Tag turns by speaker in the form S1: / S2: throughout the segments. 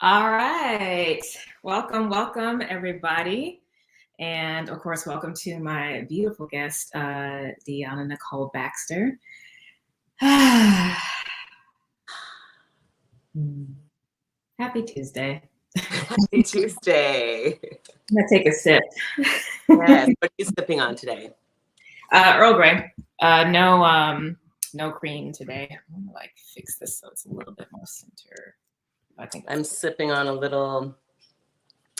S1: All right. Welcome, everybody. And of course, welcome to my beautiful guest, Diahnna Nicole Baxter. Happy Tuesday.
S2: Happy Tuesday.
S1: I'm going to take a sip.
S2: Yes. What are you sipping on today?
S1: Earl Grey. No cream today. I'm going to fix this so it's a little bit more center. I think
S2: I'm sipping on a little,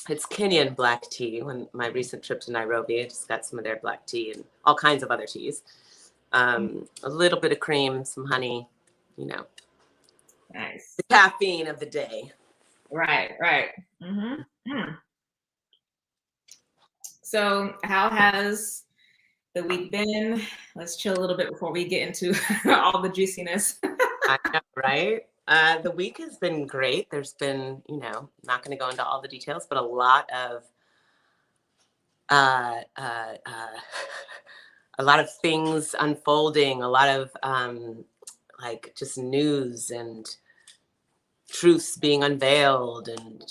S2: it's Kenyan black tea. When my recent trip to Nairobi, I just got some of their black tea and all kinds of other teas. A little bit of cream, some honey,
S1: Nice.
S2: The caffeine of the day.
S1: Right. So how has the week been? Let's chill a little bit before we get into all the juiciness.
S2: I know, right? The week has been great. There's been, not going to go into all the details, but a lot of things unfolding, a lot of just news and truths being unveiled, and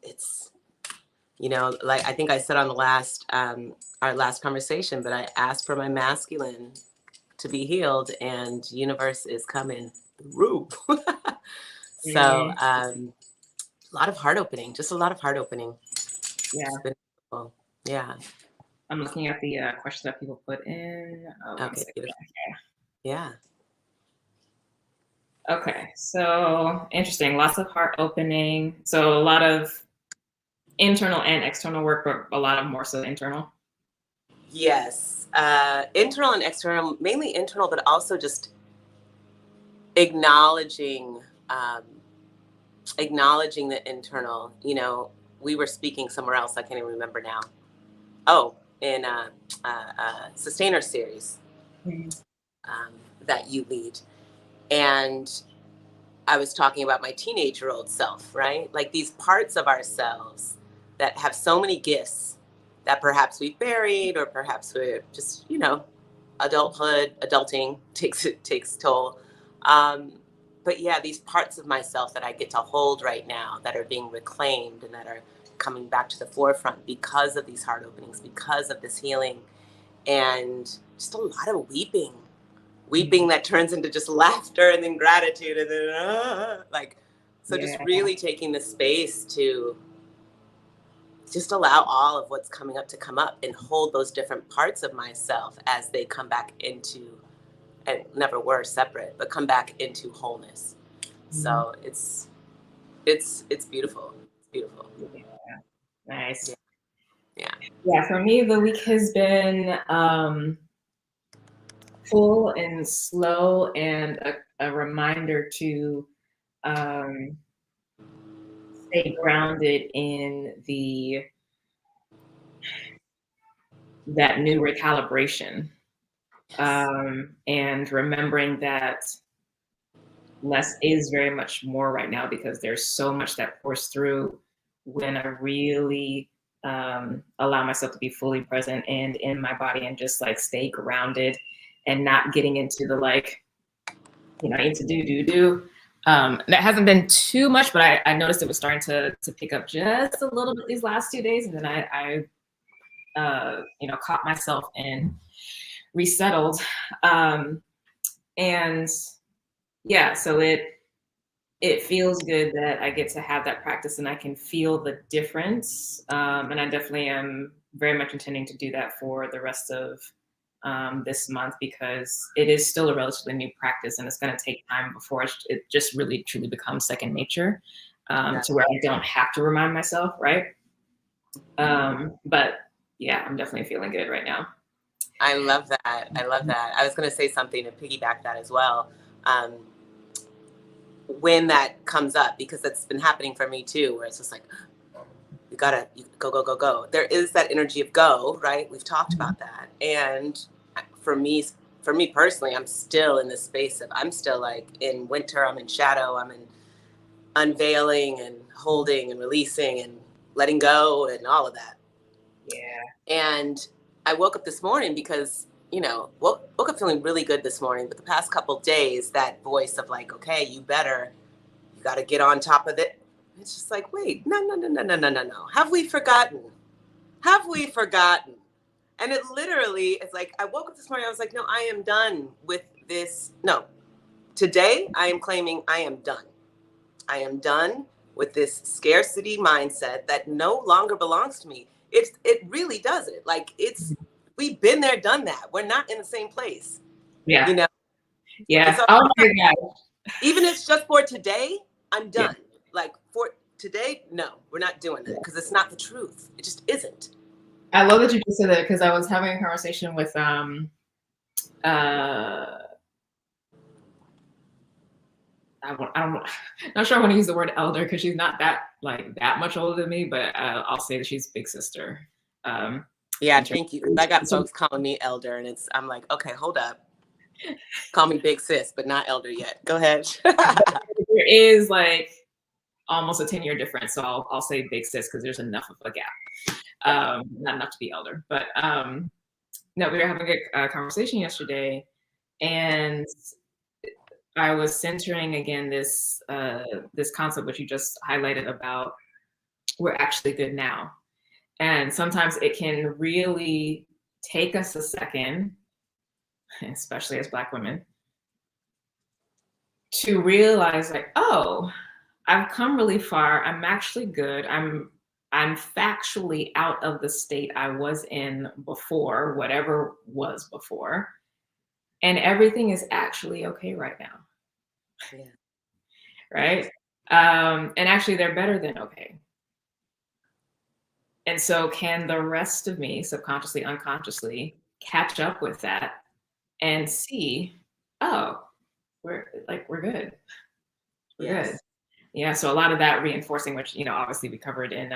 S2: it's I think I said on the last our last conversation, but I asked for my masculine to be healed, and universe is coming through. So a lot of heart opening, just a lot of heart opening. Yeah.
S1: I'm looking at the questions that people put in.
S2: Okay. Yeah.
S1: Okay, so interesting. Lots of heart opening. So a lot of internal and external work, but a lot of more so internal.
S2: Yes, internal and external, mainly internal, but also just acknowledging the internal. We were speaking somewhere else. I can't even remember now. Oh, in Sustainer series that you lead. And I was talking about my teenage-year-old self, right? Like these parts of ourselves that have so many gifts that perhaps we've buried, or perhaps we're just, adulting takes toll. But yeah, these parts of myself that I get to hold right now that are being reclaimed and that are coming back to the forefront because of these heart openings, because of this healing, and just a lot of weeping that turns into just laughter, and then gratitude, and then just really taking the space to just allow all of what's coming up to come up, and hold those different parts of myself as they come back into, and never were separate, but come back into wholeness. So it's beautiful. It's beautiful.
S1: Yeah. Nice.
S2: Yeah.
S1: For me, the week has been full and slow, and a reminder to stay grounded in that new recalibration, and remembering that less is very much more right now, because there's so much that pours through when I really allow myself to be fully present and in my body, and just stay grounded and not getting into the I need to do. That hasn't been too much, but I noticed it was starting to pick up just a little bit these last 2 days, and then I caught myself and resettled, and yeah, so it feels good that I get to have that practice, and I can feel the difference, and I definitely am very much intending to do that for the rest of this month, because it is still a relatively new practice, and it's going to take time before it just really truly becomes second nature, to where I don't have to remind myself, right? But yeah, I'm definitely feeling good right now.
S2: I love that. I was going to say something to piggyback that as well. When that comes up, because that's been happening for me too, where it's just like, you go. There is that energy of go, right? We've talked about that. And for me personally, I'm still in this space of, I'm still in winter, I'm in shadow, I'm in unveiling and holding and releasing and letting go and all of that.
S1: Yeah.
S2: And I woke up this morning because, woke up feeling really good this morning, but the past couple of days, that voice of okay, you You got to get on top of it. It's just like, wait, no. Have we forgotten? Have we forgotten? And it literally is like, I woke up this morning, I was like, no, I am done with this. No, today I am claiming I am done. I am done with this scarcity mindset that no longer belongs to me. It really doesn't. Like we've been there, done that. We're not in the same place.
S1: Yeah.
S2: You know?
S1: Yeah.
S2: So,
S1: oh my God.
S2: Even if it's just for today, I'm done.
S1: Yeah.
S2: Like for today, no, we're not doing that because it's not the truth. It just isn't.
S1: I love that you just said that because I was having a conversation with I'm not sure I want to use the word elder because she's not that much older than me, but I'll say that she's big sister.
S2: Yeah, thank you. I got folks calling me elder, and I'm like, okay, hold up. Call me big sis, but not elder yet. Go ahead.
S1: There is like almost a 10-year difference, so I'll say big sis because there's enough of a gap. Not enough to be elder, but no, we were having a conversation yesterday, and I was centering again this concept which you just highlighted about we're actually good now. And sometimes it can really take us a second, especially as Black women, to realize like, oh, I've come really far. I'm actually good. I'm factually out of the state I was in before, whatever was before. And everything is actually okay right now.
S2: Yeah.
S1: Right? And actually they're better than okay. And so can the rest of me, subconsciously, unconsciously, catch up with that and see, oh, we're good. We're good. Yeah. So a lot of that reinforcing, which, obviously we covered in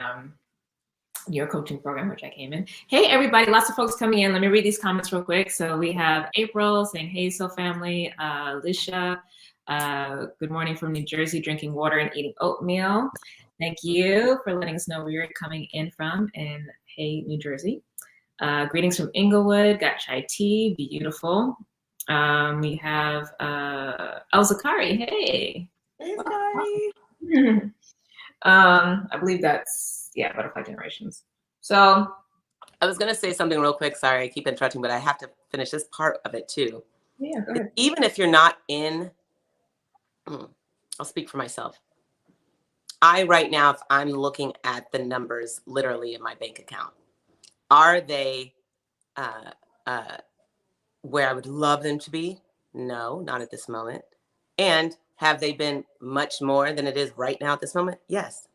S1: your coaching program, which I came in. Hey, everybody, lots of folks coming in. Let me read these comments real quick. So we have April saying, hey, so family, Alicia, good morning from New Jersey, drinking water and eating oatmeal. Thank you for letting us know where you're coming in from in Hay, New Jersey. Greetings from Inglewood, got chai tea, beautiful. We have El Zakari, hey.
S2: Hey, Zakari.
S1: I believe that's, Butterfly Generations. So
S2: I was going to say something real quick. Sorry, I keep interrupting, but I have to finish this part of it too.
S1: Yeah, go ahead.
S2: Even if you're not in, I'll speak for myself. Right now, if I'm looking at the numbers literally in my bank account, are they where I would love them to be? No, not at this moment. And have they been much more than it is right now at this moment? Yes.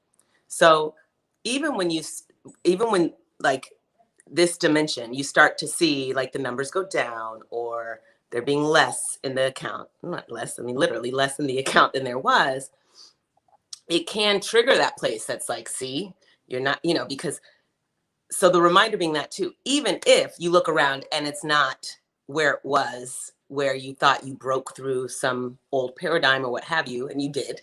S2: So even when like this dimension, you start to see like the numbers go down or there being less in the account, not less, I mean, literally less in the account than there was, it can trigger that place that's like, see, you're not, because, so the reminder being that too, even if you look around and it's not where it was, where you thought you broke through some old paradigm or what have you, and you did,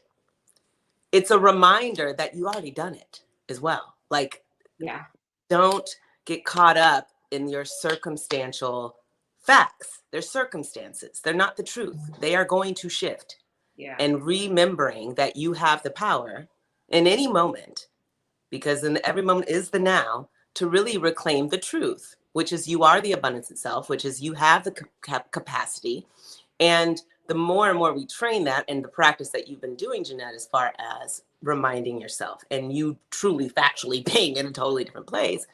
S2: it's a reminder that you already done it as well. Like, don't get caught up in your circumstantial facts. They're circumstances. They're not the truth. They are going to shift. And remembering that you have the power in any moment, because in every moment is the now, to really reclaim the truth, which is you are the abundance itself, which is you have the capacity. And the more and more we train that, and the practice that you've been doing, Jynnette, as far as reminding yourself and you truly factually being in a totally different place,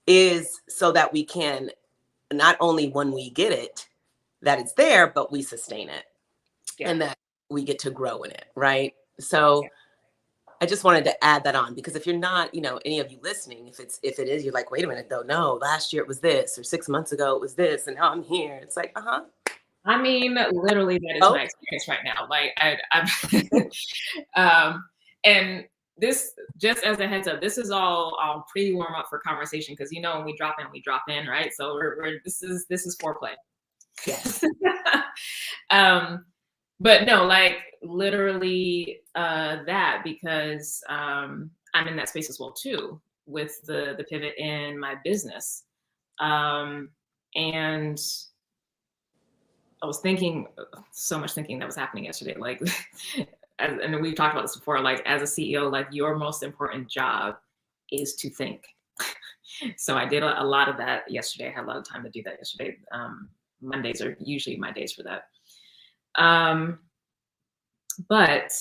S2: is so that we can, not only when we get it, that it's there, but we sustain it and that we get to grow in it, right? So I just wanted to add that on, because if you're not, any of you listening, if it is, you're like, wait a minute, though, no, last year it was this, or 6 months ago it was this, and now I'm here. It's like,
S1: I mean, literally, that is my experience right now. Like, I'm, and this, just as a heads up, this is all pretty warm up for conversation, because when we drop in, right? So this is foreplay.
S2: Yes.
S1: But no, like literally that, because I'm in that space as well too, with the pivot in my business, and I was thinking, so much thinking that was happening yesterday. Like and we've talked about this before, like as a CEO, like your most important job is to think. So I did a lot of that yesterday. I had a lot of time to do that yesterday. Mondays are usually my days for that. But,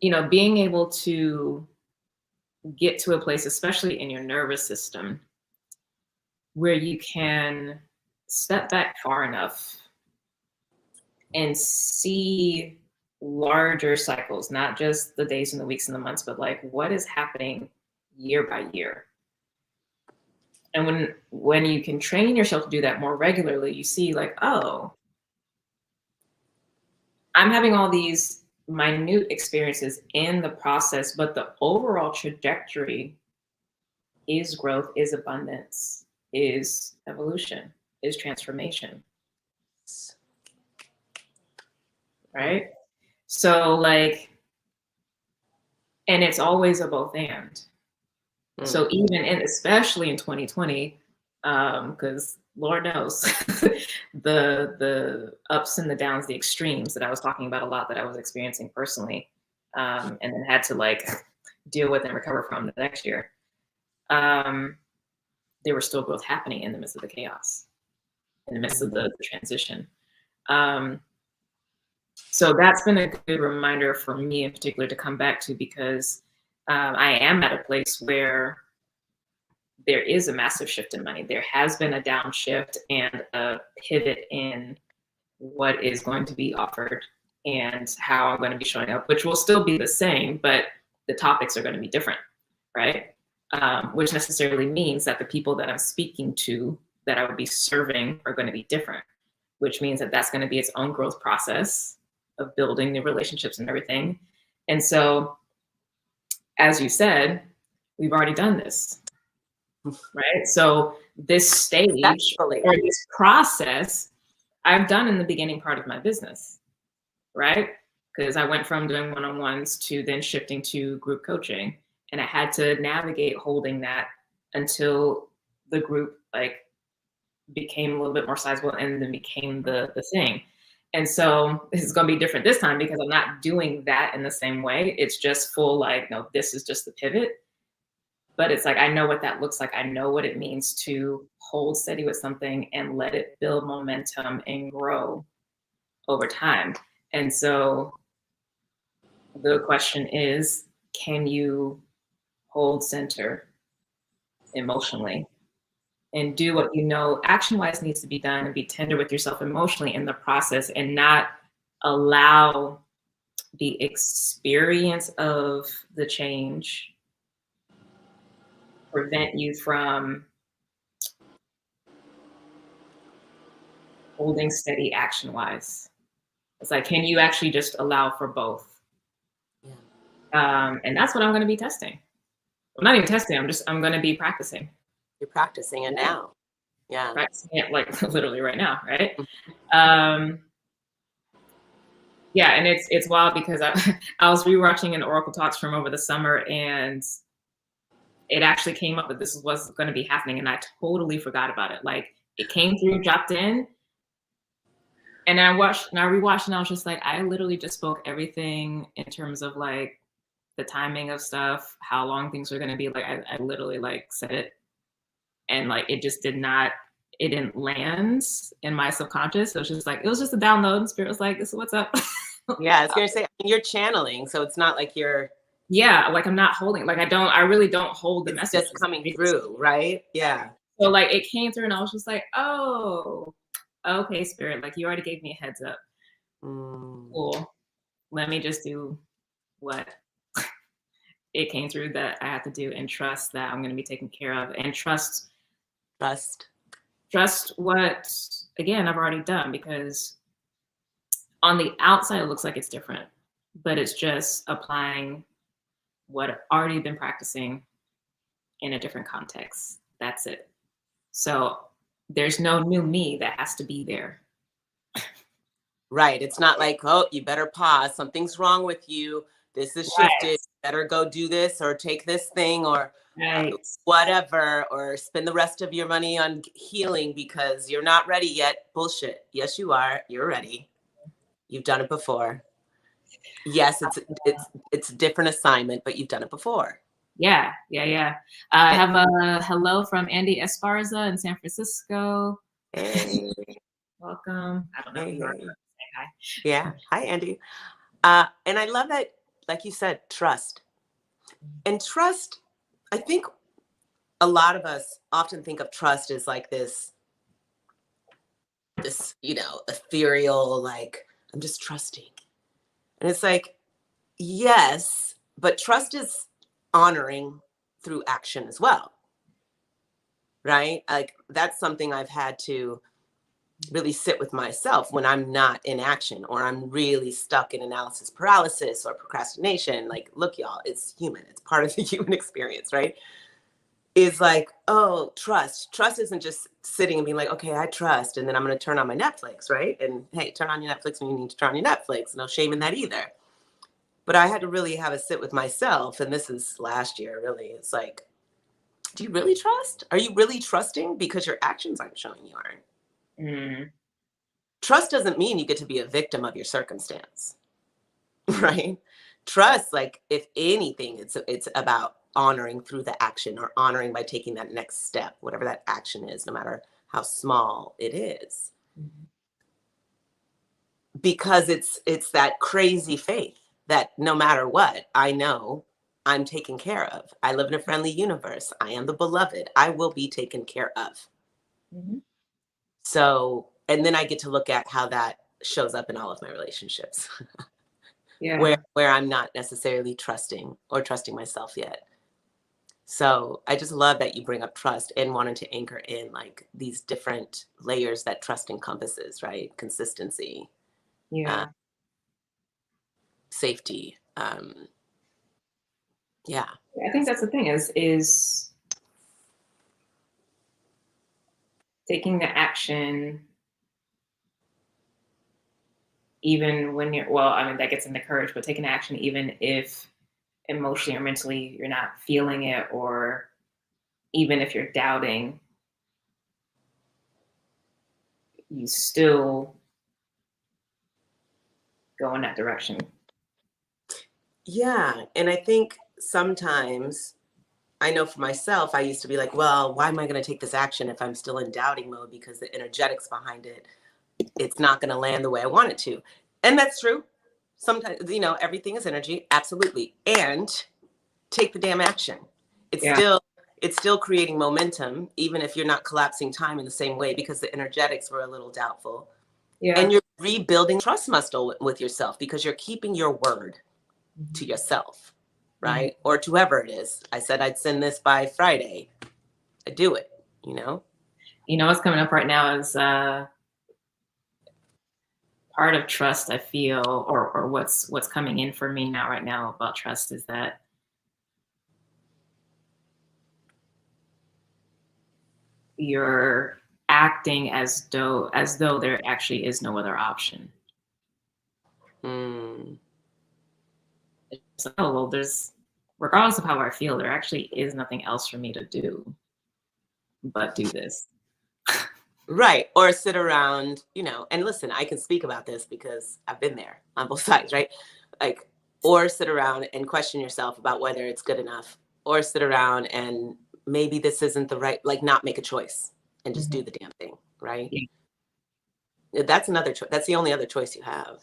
S1: you know, being able to get to a place, especially in your nervous system, where you can step back far enough and see larger cycles, not just the days and the weeks and the months, but like what is happening year by year. And when you can train yourself to do that more regularly, you see like, oh, I'm having all these minute experiences in the process, but the overall trajectory is growth, is abundance, is evolution, is transformation. Right? So like, and it's always a both and. So even in, especially in 2020, because Lord knows the ups and the downs, the extremes that I was talking about a lot that I was experiencing personally, and then had to like deal with and recover from the next year. There was still growth happening in the midst of the chaos, in the midst of the transition. So that's been a good reminder for me in particular to come back to, because I am at a place where there is a massive shift in money. There has been a downshift and a pivot in what is going to be offered and how I'm going to be showing up, which will still be the same, but the topics are going to be different, right? Which necessarily means that the people that I'm speaking to, that I would be serving, are going to be different, which means that that's going to be its own growth process of building new relationships and everything. And so, as you said, we've already done this, right? So this stage or this process, I've done in the beginning part of my business, right? Because I went from doing one-on-ones to then shifting to group coaching. And I had to navigate holding that until the group like became a little bit more sizable and then became the thing. And so this is going to be different this time because I'm not doing that in the same way. It's just full like, no, this is just the pivot. But it's like, I know what that looks like. I know what it means to hold steady with something and let it build momentum and grow over time. And so the question is, can you hold center emotionally and do what you know action-wise needs to be done and be tender with yourself emotionally in the process and not allow the experience of the change prevent you from holding steady action-wise. It's like, can you actually just allow for both? Yeah. And that's what I'm going to be testing. I'm not even testing. I'm going to be practicing.
S2: You're practicing it now. Yeah.
S1: Practicing it like literally right now, right? Yeah, and it's wild because I was rewatching an Oracle Talks from over the summer, and it actually came up that this was going to be happening, and I totally forgot about it. Like it came through, dropped in, and I watched and I rewatched, and I was just like, I literally just spoke everything in terms of like the timing of stuff, how long things were going to be. Like I literally like said it, and like it just didn't land in my subconscious. So it was just like, it was just a download, and Spirit was like, this is what's up.
S2: Yeah, I was gonna say, you're channeling, so it's not like you're.
S1: Yeah, like I'm not holding, like I really don't hold the message.
S2: It's just coming through, right? Yeah.
S1: So like it came through, and I was just like, oh, okay, Spirit, like you already gave me a heads up. Cool. Let me just do what it came through that I have to do, and trust that I'm going to be taken care of, and trust what, again, I've already done, because on the outside, it looks like it's different, but it's just applying what I've already been practicing in a different context. That's it. So there's no new me that has to be there.
S2: Right. It's not like, oh, you better pause. Something's wrong with you. This is shifted. Better go do this or take this thing or whatever, or spend the rest of your money on healing because you're not ready yet. Bullshit. Yes, you are. You're ready. You've done it before. Yes, it's a different assignment, but you've done it before.
S1: Yeah. I have a hello from Andy Esparza in San Francisco.
S2: Hey.
S1: Welcome. I don't know if you heard
S2: Hey.
S1: her say hi.
S2: Yeah. Hi, Andy. And I love that, like you said, trust. And trust, I think a lot of us often think of trust as like this, ethereal, like, I'm just trusting. And it's like, yes, but trust is honoring through action as well. Right? Like, that's something I've had to really sit with myself when I'm not in action, or I'm really stuck in analysis paralysis or procrastination. Like, look, y'all, it's human. It's part of the human experience, right? Is like, oh, trust. Trust isn't just sitting and being like, okay, I trust, and then I'm going to turn on my Netflix, right? And hey, turn on your Netflix when you need to turn on your Netflix. No shame in that either. But I had to really have a sit with myself, and this is last year, really. It's like, do you really trust? Are you really trusting? Because your actions aren't showing you aren't.
S1: Mm.
S2: Trust doesn't mean you get to be a victim of your circumstance, right? Trust, like, if anything, it's about honoring through the action, or honoring by taking that next step, whatever that action is, no matter how small it is.
S1: Mm-hmm.
S2: Because it's that crazy faith that no matter what, I know I'm taken care of. I live in a friendly universe. I am the beloved. I will be taken care of.
S1: Mm-hmm.
S2: So, and then I get to look at how that shows up in all of my relationships.
S1: Yeah.
S2: where I'm not necessarily trusting or trusting myself yet. So I just love that you bring up trust and wanted to anchor in like these different layers that trust encompasses, right? Consistency,
S1: Yeah.
S2: safety. Yeah.
S1: I think that's the thing is taking the action even when you're, well, I mean, that gets into courage, but taking action even if emotionally or mentally you're not feeling it, or even if you're doubting, you still go in that direction.
S2: Yeah. And I think sometimes, I know for myself, I used to be like, well, why am I going to take this action if I'm still in doubting mode? Because the energetics behind it, it's not going to land the way I want it to. And that's true. Sometimes, everything is energy. Absolutely. And take the damn action. It's
S1: Yeah.
S2: still, it's still creating momentum, even if you're not collapsing time in the same way, because the energetics were a little doubtful.
S1: Yeah.
S2: And you're rebuilding trust muscle with yourself, because you're keeping your word to
S1: Mm-hmm.
S2: yourself, right? Mm-hmm. Or to whoever it is. I said I'd send this by Friday. I do it,
S1: What's coming up right now is part of trust, I feel, or what's coming in for me now right now about trust is that you're acting as though there actually is no other option.
S2: Mm.
S1: It's like, oh well, regardless of how I feel, there actually is nothing else for me to do but do this.
S2: Right. Or sit around, and listen, I can speak about this because I've been there on both sides, right? Like, or sit around and question yourself about whether it's good enough, or sit around and maybe this isn't the right, like, not make a choice and just
S1: Mm-hmm.
S2: do the damn thing, right?
S1: Yeah.
S2: That's another choice. That's the only other choice you have.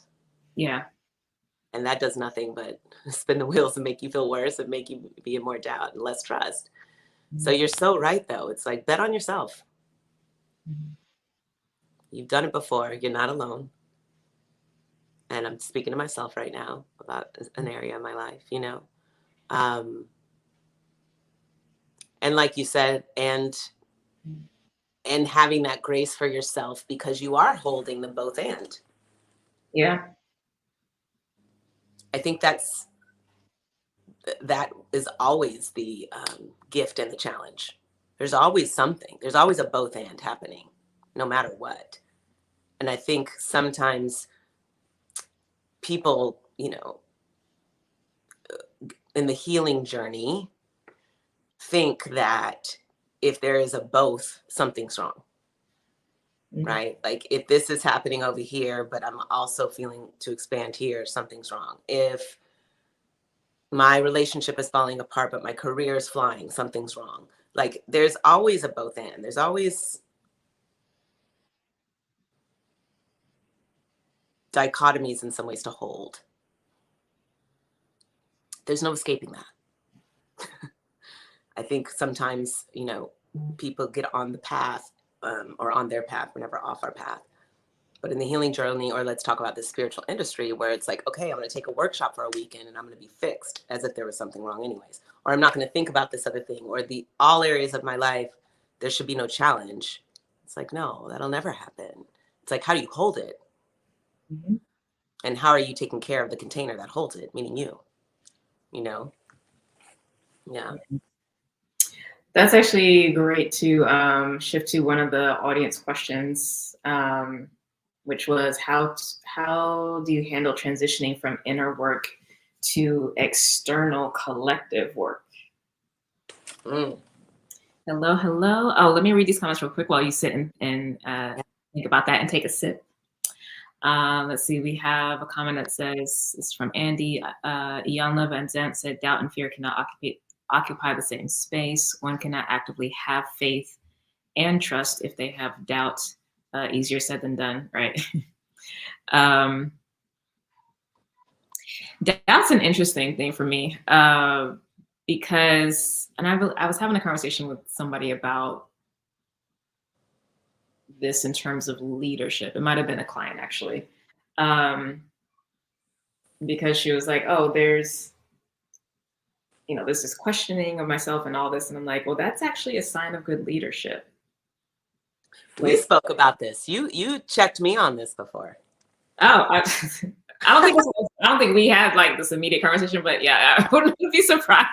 S1: Yeah.
S2: And that does nothing but spin the wheels and make you feel worse and make you be in more doubt and less trust.
S1: Mm-hmm.
S2: So you're so right, though. It's like, bet on yourself.
S1: Mm-hmm.
S2: You've done it before. You're not alone. And I'm speaking to myself right now about an area of my life, and like you said, and having that grace for yourself, because you are holding them both. And
S1: Yeah.
S2: I think that is always the gift and the challenge. There's always something. There's always a both and happening, no matter what. And I think sometimes people, in the healing journey, think that if there is a both, something's wrong. right? Like if this is happening over here, but I'm also feeling to expand here, something's wrong. If my relationship is falling apart, but my career is flying, something's wrong. Like there's always a both and. There's always dichotomies in some ways to hold. There's no escaping that. I think sometimes, you know, people get on the path or on their path, we're never off our path. But in the healing journey, or let's talk about the spiritual industry, where it's like, okay, I'm going to take a workshop for a weekend and I'm going to be fixed as if there was something wrong anyways. Or I'm not going to think about this other thing, or the all areas of my life, there should be no challenge. It's like, no, that'll never happen. It's like, how do you hold it? And how are you taking care of the container that holds it, meaning you know? Yeah.
S1: That's actually great to shift to one of the audience questions, which was how do you handle transitioning from inner work to external collective work? Hello, hello. Oh, let me read these comments real quick while you sit and think about that and take a sip. Let's see, we have a comment that says, it's from Andy. Diahnna Baxter said, doubt and fear cannot occupy the same space. One cannot actively have faith and trust if they have doubt. Easier said than done, right? Doubt's an interesting thing for me because, and I was having a conversation with somebody about this in terms of leadership. It might have been a client actually, because she was like, oh, there's this questioning of myself and all this. And I'm like, well, that's actually a sign of good leadership.
S2: We spoke about this. You checked me on this before.
S1: Oh, I don't think we had like this immediate conversation, but yeah, I wouldn't be surprised.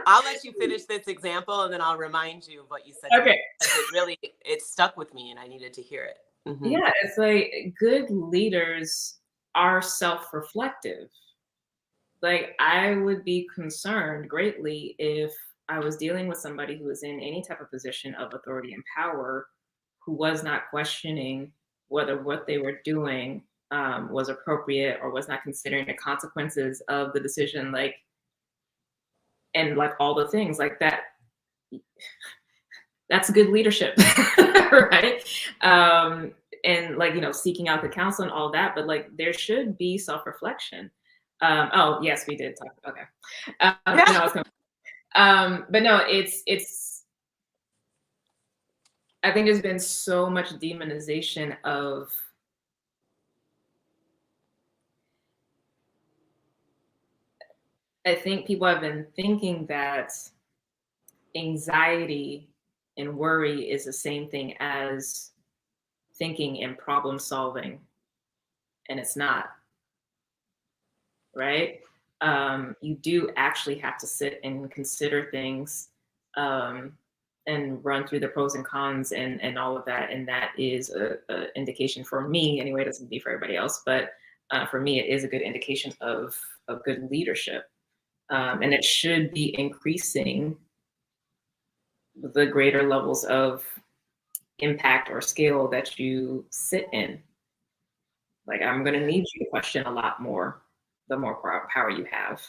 S2: I'll let you finish this example and then I'll remind you of what you said.
S1: Okay.
S2: It stuck with me and I needed to hear it. Mm-hmm.
S1: Yeah, it's like good leaders are self-reflective. Like I would be concerned greatly if I was dealing with somebody who was in any type of position of authority and power who was not questioning whether what they were doing was appropriate or was not considering the consequences of the decision, like, and like all the things like that. That's good leadership, right? And like, seeking out the counsel and all that, but like there should be self-reflection. Oh yes, we did talk. Okay. But no, it's, I think there's been so much demonization of I think people have been thinking that anxiety and worry is the same thing as thinking and problem solving, and it's not, right? You do actually have to sit and consider things and run through the pros and cons and all of that, and that is a indication for me anyway. It doesn't be for everybody else, but for me it is a good indication of good leadership, and it should be increasing the greater levels of impact or scale that you sit in. Like I'm going to need you to question a lot more the more power you have.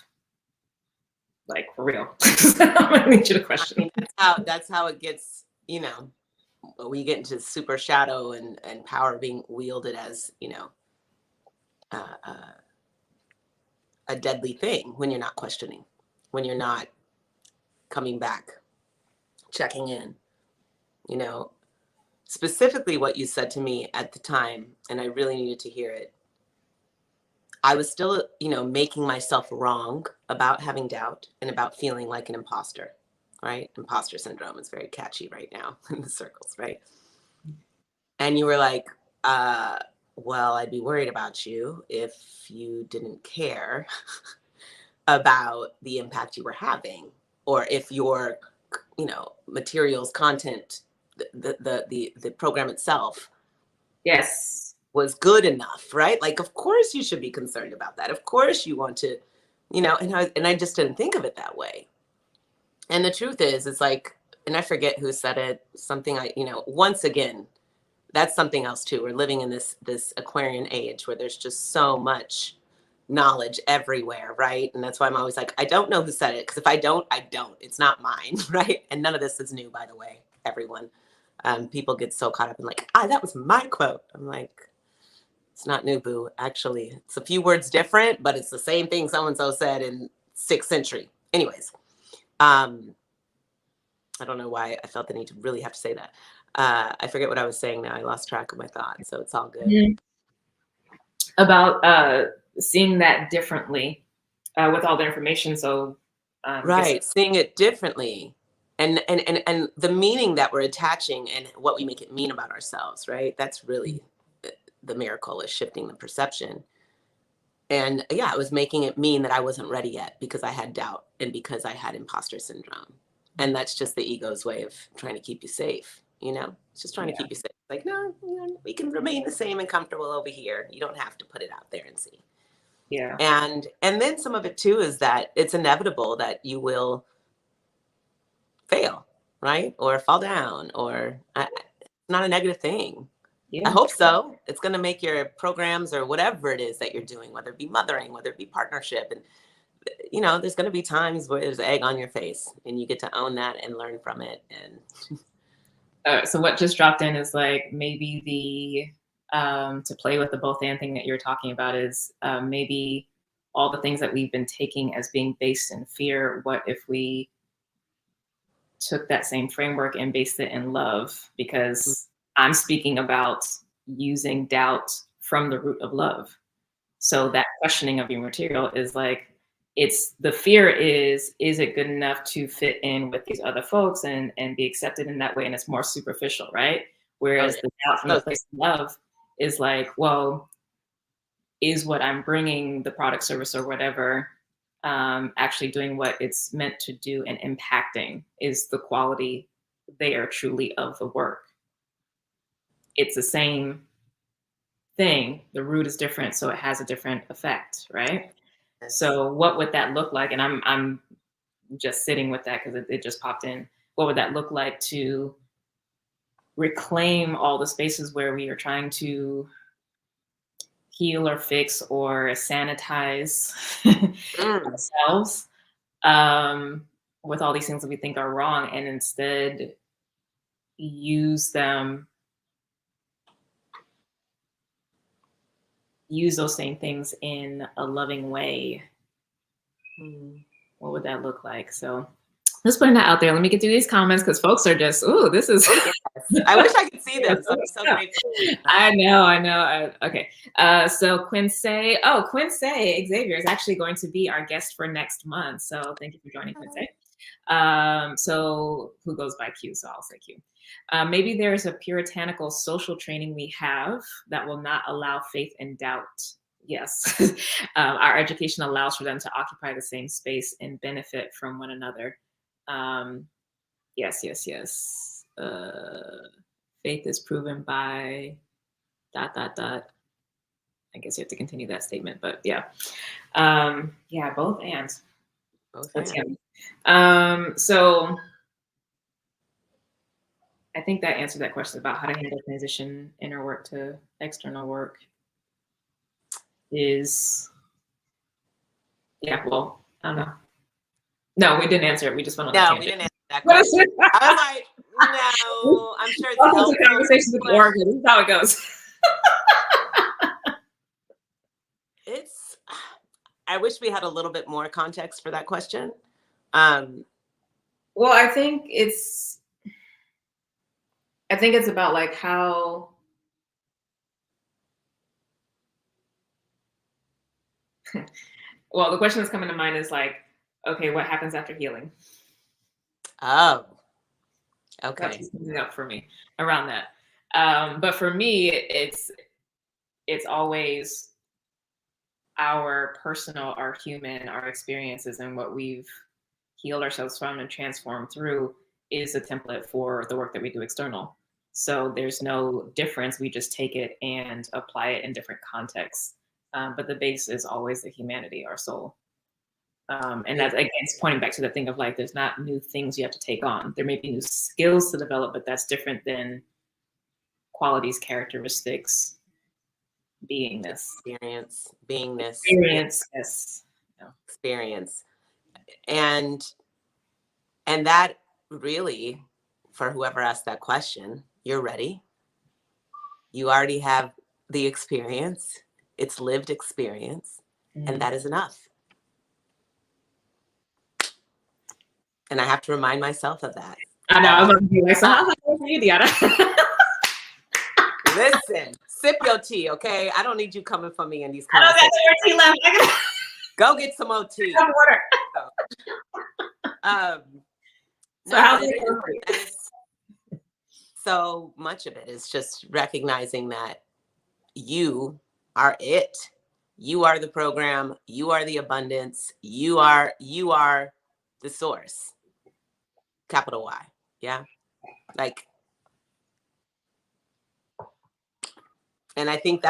S1: Like for real. I'm going to need you to question.
S2: I mean, that's how it gets, we get into super shadow and power being wielded as, a deadly thing when you're not questioning, when you're not coming back, checking in, specifically what you said to me at the time, and I really needed to hear it. I was still, making myself wrong about having doubt and about feeling like an imposter, right? Imposter syndrome is very catchy right now in the circles, right? And you were like, well, I'd be worried about you if you didn't care about the impact you were having, or if your, materials, content, the program itself,
S1: yes,
S2: was good enough, right? Like, of course you should be concerned about that. Of course you want to, and I just didn't think of it that way. And the truth is, it's like, and I forget who said it, something once again, that's something else too. We're living in this Aquarian age where there's just so much knowledge everywhere, right? And that's why I'm always like, I don't know who said it, because if I don't, I don't. It's not mine, right? And none of this is new, by the way, everyone. People get so caught up in like, that was my quote. I'm like, it's not new, boo. Actually, it's a few words different, but it's the same thing so-and-so said in 6th century. Anyways, I don't know why I felt the need to really have to say that. I forget what I was saying now. I lost track of my thought, so it's all good.
S1: Mm-hmm. About seeing that differently with all the information. So
S2: right, seeing it differently, and the meaning that we're attaching and what we make it mean about ourselves, right? That's really the miracle, is shifting the perception. And yeah, it was making it mean that I wasn't ready yet because I had doubt and because I had imposter syndrome. And that's just the ego's way of trying to keep you safe, It's just trying to keep you safe. Like, no, we can remain the same and comfortable over here. You don't have to put it out there and see.
S1: Yeah.
S2: And then some of it too is that it's inevitable that you will fail, right? Or fall down, or it's not a negative thing.
S1: Yeah.
S2: I hope so. It's going to make your programs or whatever it is that you're doing, whether it be mothering, whether it be partnership. And, there's going to be times where there's egg on your face and you get to own that and learn from it. And
S1: so what just dropped in is like maybe to play with the both and thing that you're talking about is maybe all the things that we've been taking as being based in fear. What if we took that same framework and based it in love? Because I'm speaking about using doubt from the root of love. So that questioning of your material is like, it's the fear is it good enough to fit in with these other folks and be accepted in that way? And it's more superficial, right? Whereas the doubt from the place of love is like, well, is what I'm bringing, the product, service, or whatever, actually doing what it's meant to do and impacting? Is the quality there truly of the work? It's the same thing. The root is different, so it has a different effect, right? So what would that look like? And I'm just sitting with that because it just popped in. What would that look like to reclaim all the spaces where we are trying to heal or fix or sanitize ourselves with all these things that we think are wrong, and instead use those same things in a loving way? What would that look like? So let's put that out there. Let me get through these comments because folks are just, ooh, this is.
S2: I wish I could see them. So I'm so grateful.
S1: I know. Okay. So Quincy Xavier is actually going to be our guest for next month. So thank you for joining, Quincy. So who goes by Q? So I'll say Q. Maybe there's a puritanical social training we have that will not allow faith and doubt. Yes. Our education allows for them to occupy the same space and benefit from one another. Yes. Faith is proven by ... I guess you have to continue that statement, but yeah. Both and. That's yummy. So I think that answered that question about how to handle transition inner work to external work. Well, I don't know. No, we didn't answer it. We just went on that tangent.
S2: We didn't answer that question. I was like, no, I'm sure it's helpful.
S1: Conversations with Oracle. This is how it goes.
S2: I wish we had a little bit more context for that question.
S1: Well, I think it's about like how well, the question that's coming to mind is like, okay, what happens after healing?
S2: Oh, okay.
S1: That's coming up for me around that. But for me, it's always our personal, our human, our experiences and what we've healed ourselves from and transformed through is a template for the work that we do external. So there's no difference. We just take it and apply it in different contexts. But the base is always the humanity, our soul. And that's, again, it's pointing back to the thing of like, there's not new things you have to take on. There may be new skills to develop, but that's different than qualities, characteristics, beingness.
S2: Beingness.
S1: Experience, yes. Yeah.
S2: Experience. And that really, for whoever asked that question, you're ready. You already have the experience. It's lived experience. And that is enough. And I have to remind myself of that.
S1: I know. I was going to be like, so how's that going for you, Diahnna?
S2: Listen, sip your tea, okay? I don't need you coming for me in these
S1: I don't got no tea left.
S2: Go get some more tea.
S1: Some water.
S2: So how's it? So much of it is just recognizing that you are it. You are the program. You are the abundance. You are the source. Capital Y. Yeah. Like, and I think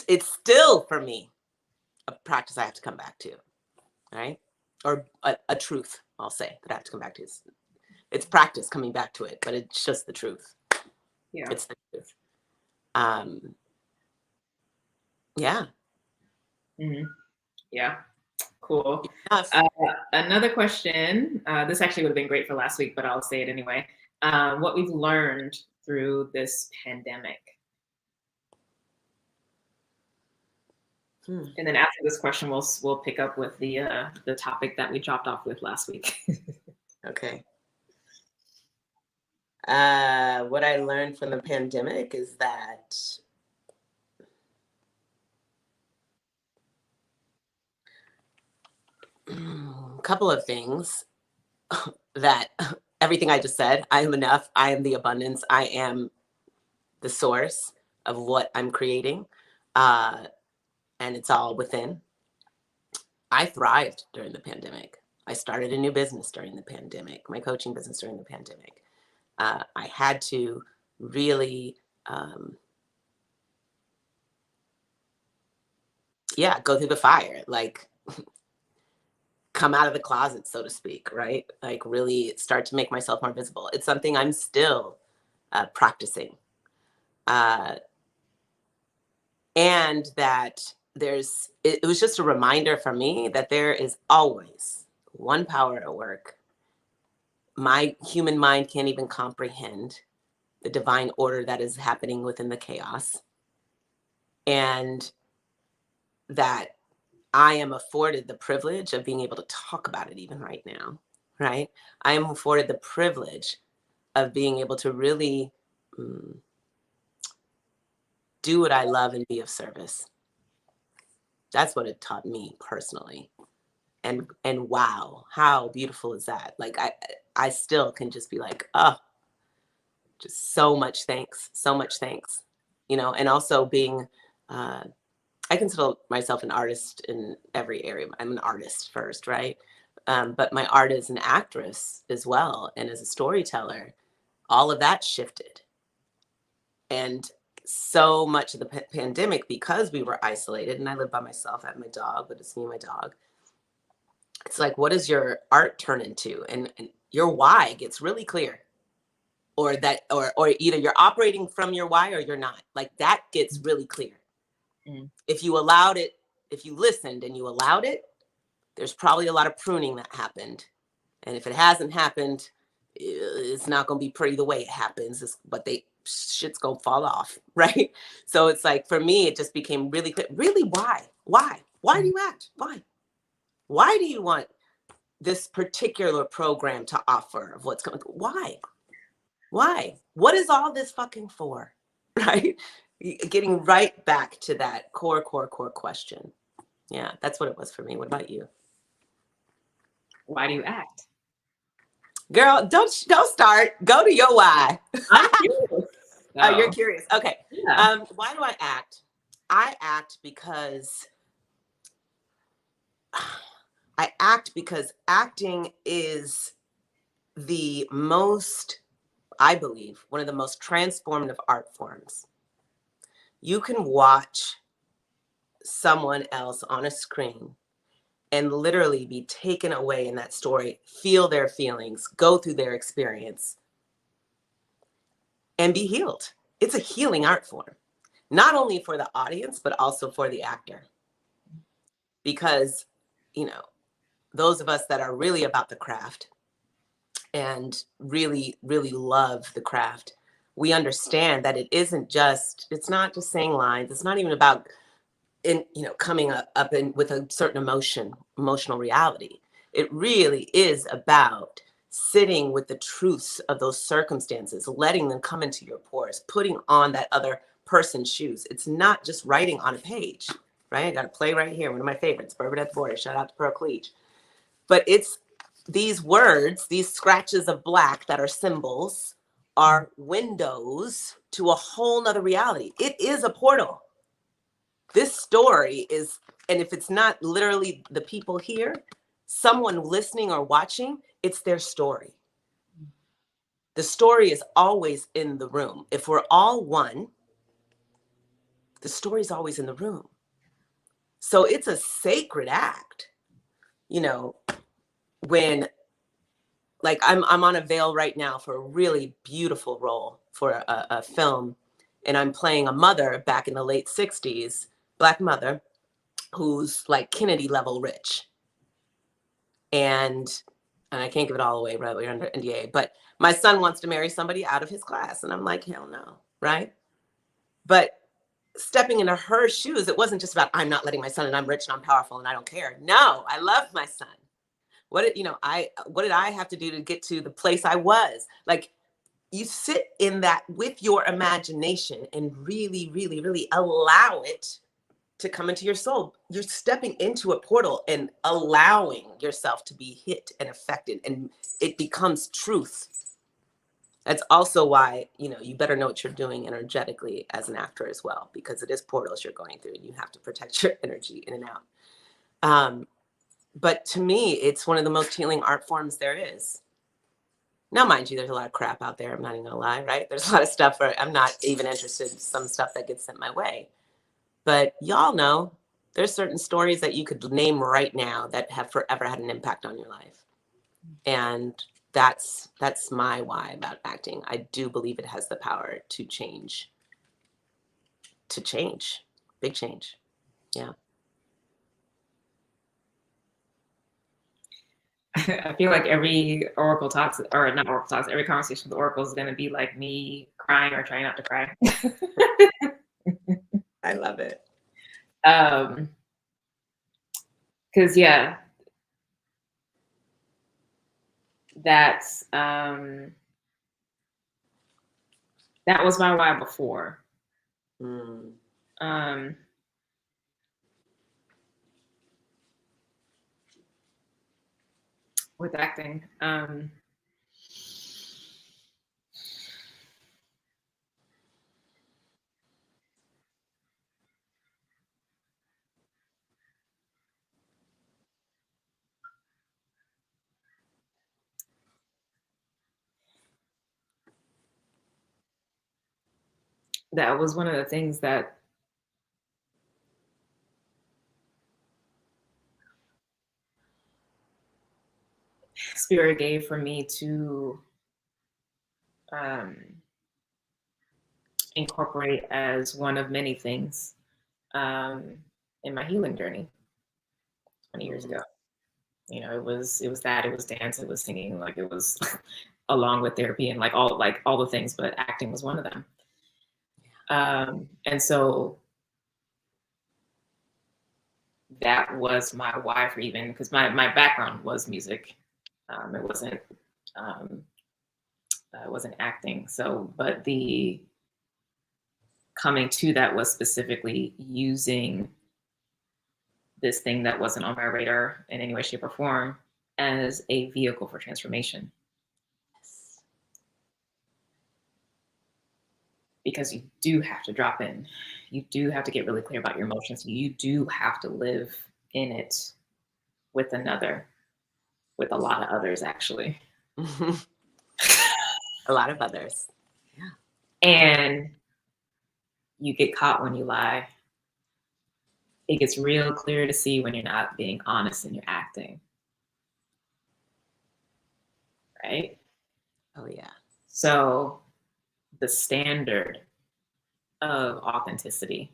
S2: it's still for me a practice I have to come back to, right? Or a truth, I'll say, that I have to come back to. It's practice coming back to it, but it's just the truth.
S1: Yeah.
S2: It's the truth. Yeah.
S1: Mm-hmm. Yeah. Cool. Another question. This actually would have been great for last week, but I'll say it anyway. What we've learned through this pandemic. And then after this question, we'll pick up with the topic that we dropped off with last week.
S2: Okay. What I learned from the pandemic is that a couple of things. That everything I just said, I am enough. I am the abundance. I am the source of what I'm creating. And it's all within. I thrived during the pandemic. I started a new business during the pandemic, my coaching business during the pandemic. I had to really, go through the fire, like come out of the closet, so to speak, right? Like really start to make myself more visible. It's something I'm still practicing. And that it was just a reminder for me that there is always one power at work. My human mind can't even comprehend the divine order that is happening within the chaos. And that I am afforded the privilege of being able to talk about it even right now, right? I am afforded the privilege of being able to really do what I love and be of service. That's what it taught me personally. And wow, how beautiful is that? Like I still can just be like, oh, just so much thanks, you know, and also being, I consider myself an artist in every area. I'm an artist first, right? But my art as an actress as well. And as a storyteller, all of that shifted. And so much of the pandemic, because we were isolated and I live by myself, I have my dog, but it's me and my dog. It's like, what does your art turn into? And your why gets really clear. Or either you're operating from your why or you're not. Like that gets really clear. If you allowed it, if you listened and you allowed it, there's probably a lot of pruning that happened. And if it hasn't happened, it's not going to be pretty the way it happens, but shit's going to fall off, right? So it's like, for me, it just became really clear. Really, why? Why do you act? Why do you want this particular program to offer of what's coming? Why? What is all this fucking for, right? Getting right back to that core question. Yeah, that's what it was for me. What about you?
S1: Why do you act?
S2: Girl, don't start. Go to your why.
S1: I'm curious.
S2: Oh, you're curious. Okay.
S1: Yeah.
S2: Why do I act? I act because acting is the most, I believe, one of the most transformative art forms. You can watch someone else on a screen and literally be taken away in that story, feel their feelings, go through their experience, and be healed. It's a healing art form, not only for the audience, but also for the actor. Because, you know, those of us that are really about the craft and really, really love the craft, we understand that it's not just saying lines. It's not even about coming up in with a certain emotional reality. It really is about sitting with the truths of those circumstances, letting them come into your pores, putting on that other person's shoes. It's not just writing on a page, right? I got a play right here, one of my favorites, Bernadette the Border, shout out to Pearl Cleach. But it's these words, these scratches of black that are symbols, are windows to a whole nother reality. It is a portal. This story is, and if it's not literally the people here, someone listening or watching, it's their story. The story is always in the room. If we're all one, the story's always in the room. So it's a sacred act, when, like, I'm on a veil right now for a really beautiful role for a film, and I'm playing a mother back in the late 60s, Black mother, who's like Kennedy level rich. And I can't give it all away, right? We're under NDA, but my son wants to marry somebody out of his class. And I'm like, hell no, right? But stepping into her shoes, it wasn't just about, I'm not letting my son, and I'm rich and I'm powerful and I don't care. No, I love my son. What did I have to do to get to the place I was? Like, you sit in that with your imagination and really, really, really allow it to come into your soul. You're stepping into a portal and allowing yourself to be hit and affected, and it becomes truth. That's also why, you better know what you're doing energetically as an actor as well, because it is portals you're going through and you have to protect your energy in and out. But to me, it's one of the most healing art forms there is. Now, mind you, there's a lot of crap out there. I'm not even gonna lie, right? There's a lot of stuff where I'm not even interested in some stuff that gets sent my way. But y'all know there's certain stories that you could name right now that have forever had an impact on your life. And that's my why about acting. I do believe it has the power to change. Big change. Yeah.
S1: I feel like every Oracle talks, or not Oracle talks, every conversation with the Oracle is going to be like me crying or trying not to cry.
S2: I love it.
S1: Because yeah, that's that was my why before. With acting, that was one of the things that Spirit gave for me to incorporate as one of many things in my healing journey 20 years ago. It was that, it was dance, it was singing, like it was along with therapy and like all the things, but acting was one of them. And so that was my why for even, because my background was music. It wasn't acting. So, but the coming to that was specifically using this thing that wasn't on my radar in any way, shape, or form as a vehicle for transformation. Because you do have to drop in. You do have to get really clear about your emotions. You do have to live in it with another, with a lot of others, actually.
S2: A lot of others. Yeah.
S1: And you get caught when you lie. it gets real clear to see when you're not being honest and you're acting. Right?
S2: Oh, yeah.
S1: So the standard of authenticity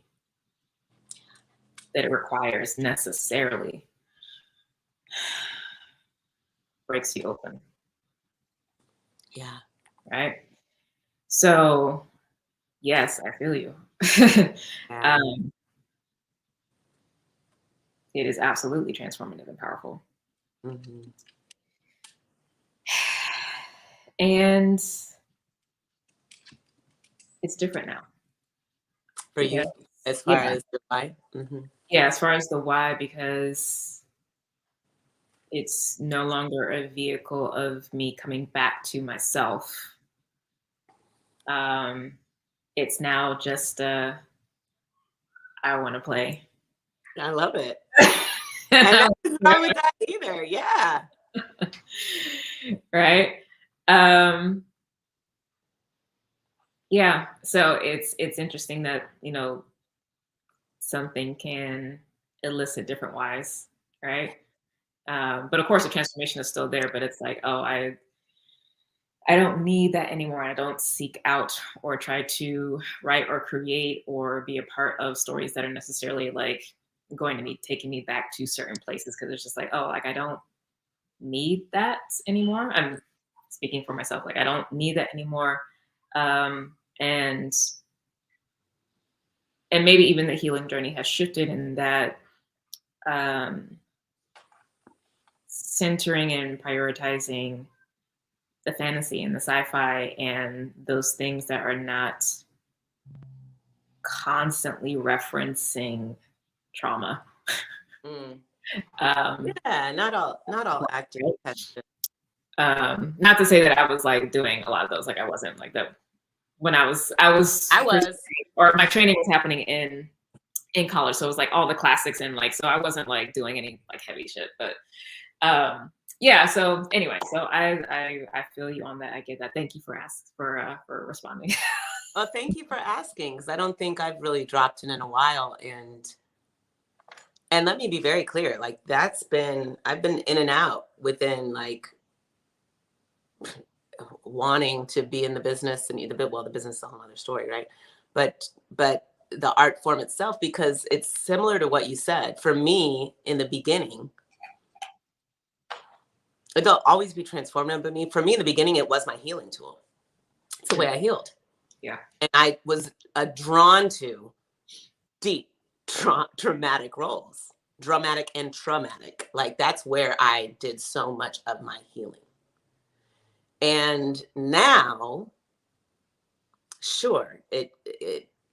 S1: that it requires necessarily breaks you open.
S2: Yeah.
S1: Right? So, yes, I feel you.
S2: Yeah.
S1: It is absolutely transformative and powerful.
S2: Mm-hmm.
S1: And it's different now.
S2: For you, as far as the why? Mm-hmm.
S1: Yeah, as far as the why, because it's no longer a vehicle of me coming back to myself. It's now just I want to play.
S2: I love it. And nothing wrong with that either. Yeah.
S1: Right. Yeah. So it's interesting that, you know, something can elicit different whys, right? But of course the transformation is still there, but it's like, oh, I don't need that anymore. I don't seek out or try to write or create or be a part of stories that are necessarily like going to be taking me back to certain places, because it's just like, oh, like I don't need that anymore. I'm speaking for myself, like I don't need that anymore. And maybe even the healing journey has shifted in that centering and prioritizing the fantasy and the sci-fi and those things that are not constantly referencing trauma.
S2: Yeah, not all acting.
S1: Not to say that I was like doing a lot of those, like I wasn't like that when I was or my training was happening in college, so it was like all the classics, and like so I wasn't like doing any like heavy shit, but yeah. So anyway, so I feel you on that. I get that. Thank you for responding.
S2: Well, thank you for asking, because I don't think I've really dropped in a while, and let me be very clear, like I've been in and out within like wanting to be in the business, and the business is a whole other story, right? But the art form itself, because it's similar to what you said. For me, in the beginning, they'll always be transformative, but for me in the beginning, it was my healing tool. It's the way I healed.
S1: Yeah.
S2: And I was drawn to deep, dramatic roles, dramatic and traumatic. Like that's where I did so much of my healing. And now, sure, it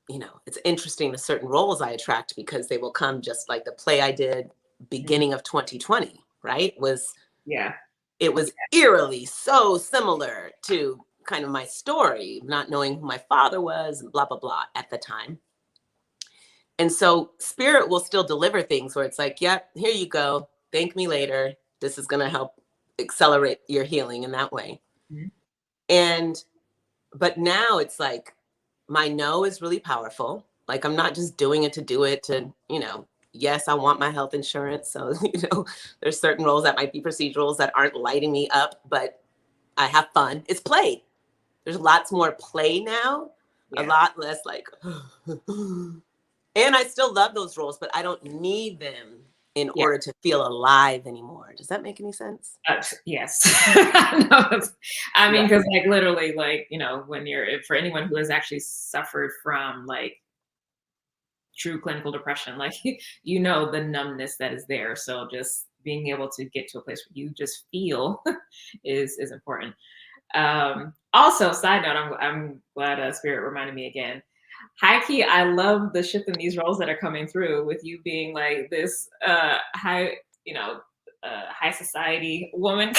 S2: you know, it's interesting the certain roles I attract, because they will come just like the play I did beginning of 2020, right? It was eerily so similar to kind of my story, not knowing who my father was and blah, blah, blah at the time. And so spirit will still deliver things where it's like, yep, here you go. Thank me later. This is going to help accelerate your healing in that way. Mm-hmm. But now it's like, my no is really powerful. Like, I'm not just doing it to do it to, you know, yes, I want my health insurance. So, you know, there's certain roles that might be procedurals that aren't lighting me up, but I have fun. It's play. There's lots more play now, a lot less like, and I still love those roles, but I don't need them in order to feel alive anymore. Does that make any sense?
S1: Yes. No, I mean, because like literally, like, you know, when for anyone who has actually suffered from like true clinical depression, like, you know, the numbness that is there. So just being able to get to a place where you just feel is important. Also, side note, I'm glad Spirit reminded me again. High key, I love the shift in these roles that are coming through with you being like this high, you know, high society woman.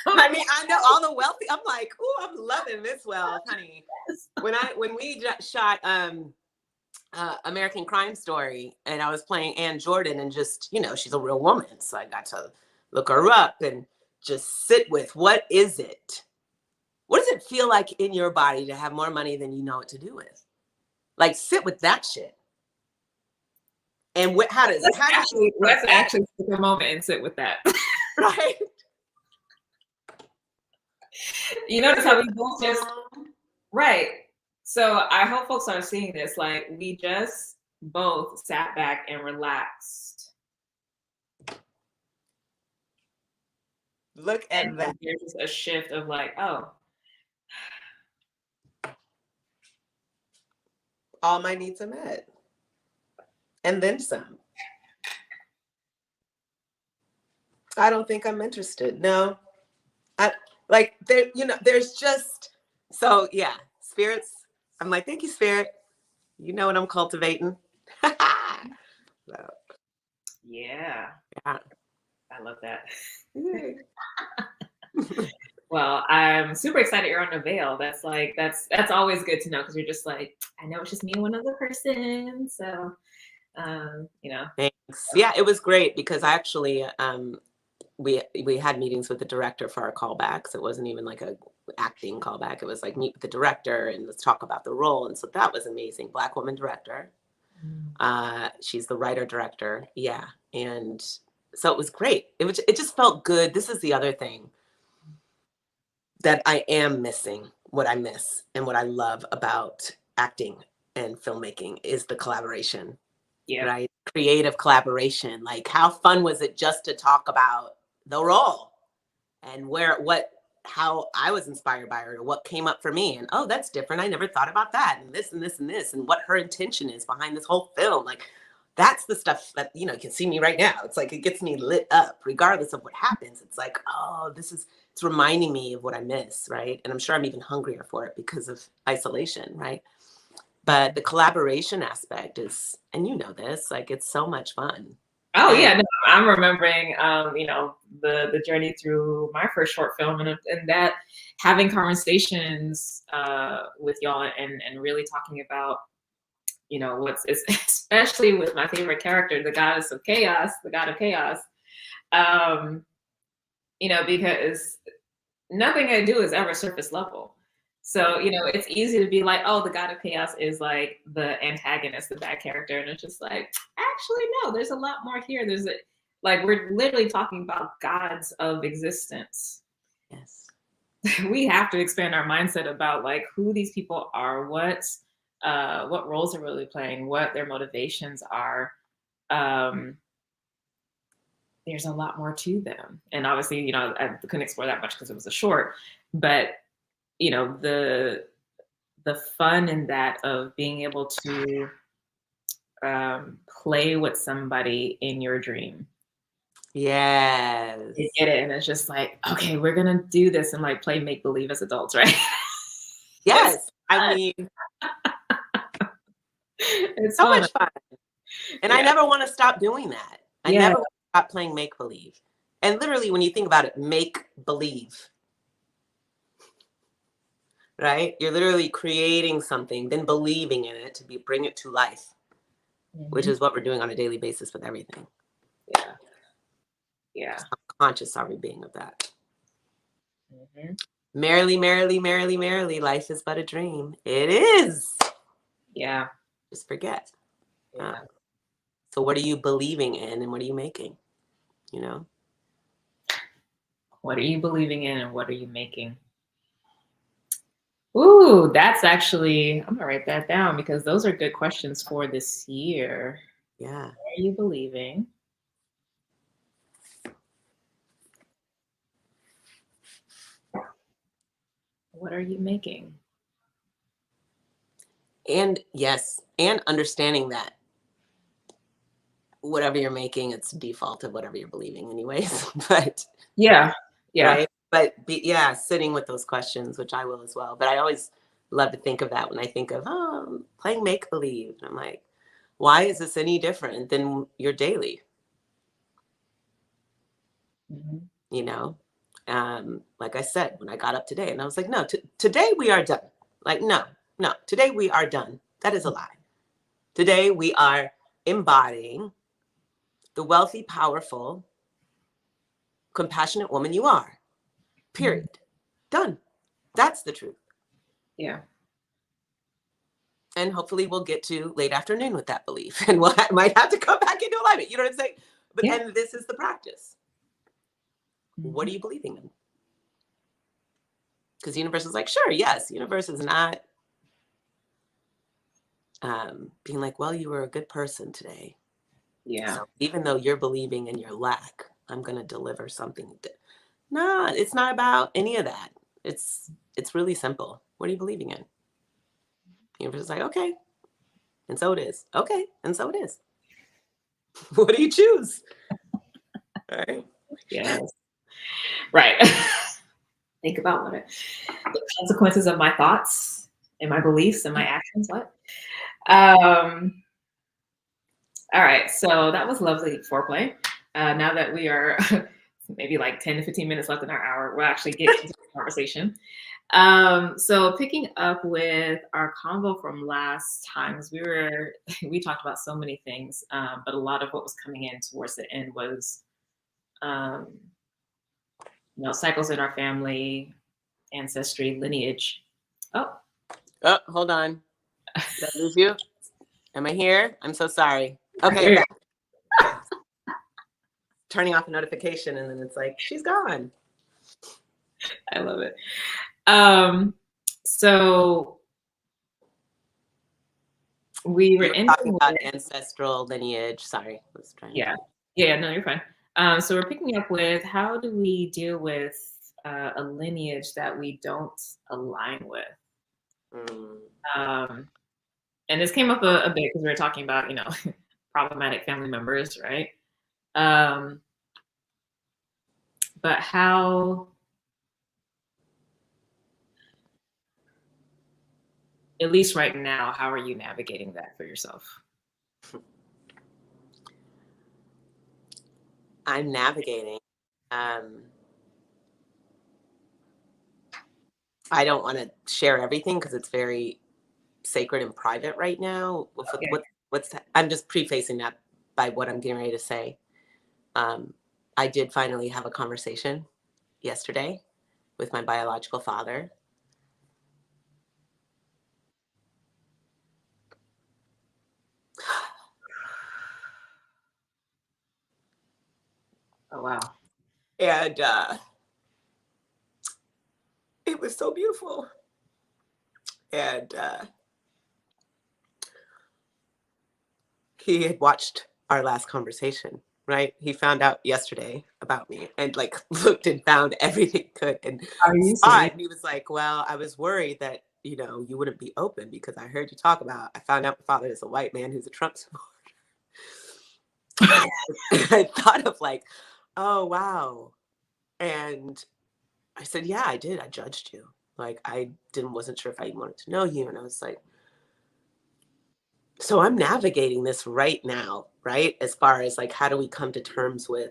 S2: I mean, I know all the wealthy. I'm like, oh, I'm loving this wealth, honey. When we shot American Crime Story, and I was playing Ann Jordan, and just, you know, she's a real woman, so I got to look her up and just sit with, what is it? What does it feel like in your body to have more money than you know what to do with? Like, sit with that shit. And how does
S1: let's actually take a moment and sit with that.
S2: right?
S1: You notice how we both just right. So I hope folks are seeing this. Like we just both sat back and relaxed.
S2: Look at that.
S1: There's just a shift of like, oh,
S2: all my needs are met. And then some. I don't think I'm interested. No. Like there, there's just, so yeah, spirits. I'm like, thank you, spirit. You know what I'm cultivating. So,
S1: yeah.
S2: yeah.
S1: I love that. Well, I'm super excited you're on the veil. That's like that's always good to know because you're just like, I know it's just me and one other person. So
S2: Thanks. Yeah, it was great because I actually we had meetings with the director for our callbacks. It wasn't even like a acting callback. It was like meet with the director and let's talk about the role. And so that was amazing. Black woman director. She's the writer director. Yeah. And so it was great. It just felt good. This is the other thing that I am missing. What I miss and what I love about acting and filmmaking is the collaboration.
S1: yeah.
S2: Right? Creative collaboration. Like how fun was it just to talk about the role and how I was inspired by her, or what came up for me. And oh, that's different. I never thought about that. And this and this and this, and what her intention is behind this whole film. Like that's the stuff that, you can see me right now. It's like, it gets me lit up regardless of what happens. It's like, oh, it's reminding me of what I miss. Right. And I'm sure I'm even hungrier for it because of isolation. Right. But the collaboration aspect is, and this, like, it's so much fun.
S1: Oh yeah, no, I'm remembering, the journey through my first short film and that having conversations with y'all and really talking about, especially with my favorite character, the goddess of chaos, the god of chaos, because nothing I do is ever surface level. So, it's easy to be like, oh, the god of chaos is like the antagonist, the bad character. And it's just like, actually, no, there's a lot more here. We're literally talking about gods of existence.
S2: Yes.
S1: We have to expand our mindset about like who these people are, what roles they're really playing, what their motivations are. There's a lot more to them. And obviously, I couldn't explore that much because it was a short, but the fun in that of being able to play with somebody in your dream.
S2: Yes.
S1: You get it. And it's just like, okay, we're going to do this and like play make believe as adults, right?
S2: Yes. I mean,
S1: it's
S2: so
S1: fun.
S2: much fun. And I never want to stop doing that. I never want to stop playing make believe. And literally, when you think about it, make believe. Right? You're literally creating something, then believing in it to bring it to life, which is what we're doing on a daily basis with everything.
S1: Yeah. Yeah.
S2: How conscious are we being of that? Merrily, merrily, merrily, merrily, life is but a dream. It is.
S1: Yeah.
S2: Just forget.
S1: Yeah.
S2: So what are you believing in and what are you making?
S1: What are you believing in and what are you making? Ooh, that's actually, I'm gonna write that down because those are good questions for this year.
S2: Yeah.
S1: What are you believing? What are you making?
S2: And yes, and understanding that whatever you're making, it's default of whatever you're believing anyways. But
S1: yeah.
S2: Right. But sitting with those questions, which I will as well. But I always love to think of that when I think of playing make believe. And I'm like, why is this any different than your daily? Like I said, when I got up today and I was like, no, today we are done. Like, no, today we are done. That is a lie. Today we are embodying the wealthy, powerful, compassionate woman you are. Period. Done. That's the truth.
S1: Yeah.
S2: And hopefully we'll get to late afternoon with that belief, and might have to come back into alignment. You know what I'm saying? But
S1: Yeah.
S2: and this is the practice. What are
S1: Mhm.
S2: you believing in? Because the universe is like, sure, yes. The universe is not being like, well, you were a good person today.
S1: Yeah.
S2: So even though you're believing in your lack, I'm going to deliver something. No, it's not about any of that. It's really simple. What are you believing in? The universe is like, okay, and so it is. Okay, and so it is. What do you choose? All right.
S1: Yes. Right. Think about the consequences of my thoughts and my beliefs and my actions. What? All right. So that was lovely foreplay. Now that we are maybe like 10 to 15 minutes left in our hour, we'll actually get into the conversation. So picking up with our convo from last time, as we talked about so many things, but a lot of what was coming in towards the end was, um, cycles in our family, ancestry, lineage. Oh,
S2: Hold on. Did I lose you? Am I here? I'm so sorry. Okay, I'm
S1: here.
S2: back. Okay. Turning off a notification, and then it's like, she's gone.
S1: I love it. So we were
S2: talking about
S1: with,
S2: ancestral lineage. Sorry, I was trying
S1: yeah,
S2: to.
S1: yeah, no, you're fine. So we're picking up with, how do we deal with a lineage that we don't align with? And this came up a bit because we were talking about, problematic family members, right? But how, at least right now, how are you navigating that for yourself?
S2: I'm navigating. I don't want to share everything because it's very sacred and private right now.
S1: Yeah.
S2: What's that? I'm just prefacing that by what I'm getting ready to say. I did finally have a conversation yesterday with my biological father.
S1: Oh, wow.
S2: And it was so beautiful. And he had watched our last conversation, right? He found out yesterday about me and like looked and found everything good and
S1: Are you
S2: saw
S1: serious?
S2: it. And he was like, well, I was worried that, you wouldn't be open because I heard you talk about, I found out my father is a white man who's a Trump supporter. I thought of like, oh, wow. And I said, yeah, I did. I judged you. Like, I wasn't sure if I wanted to know you. And I was like, so I'm navigating this right now, right? As far as like, how do we come to terms with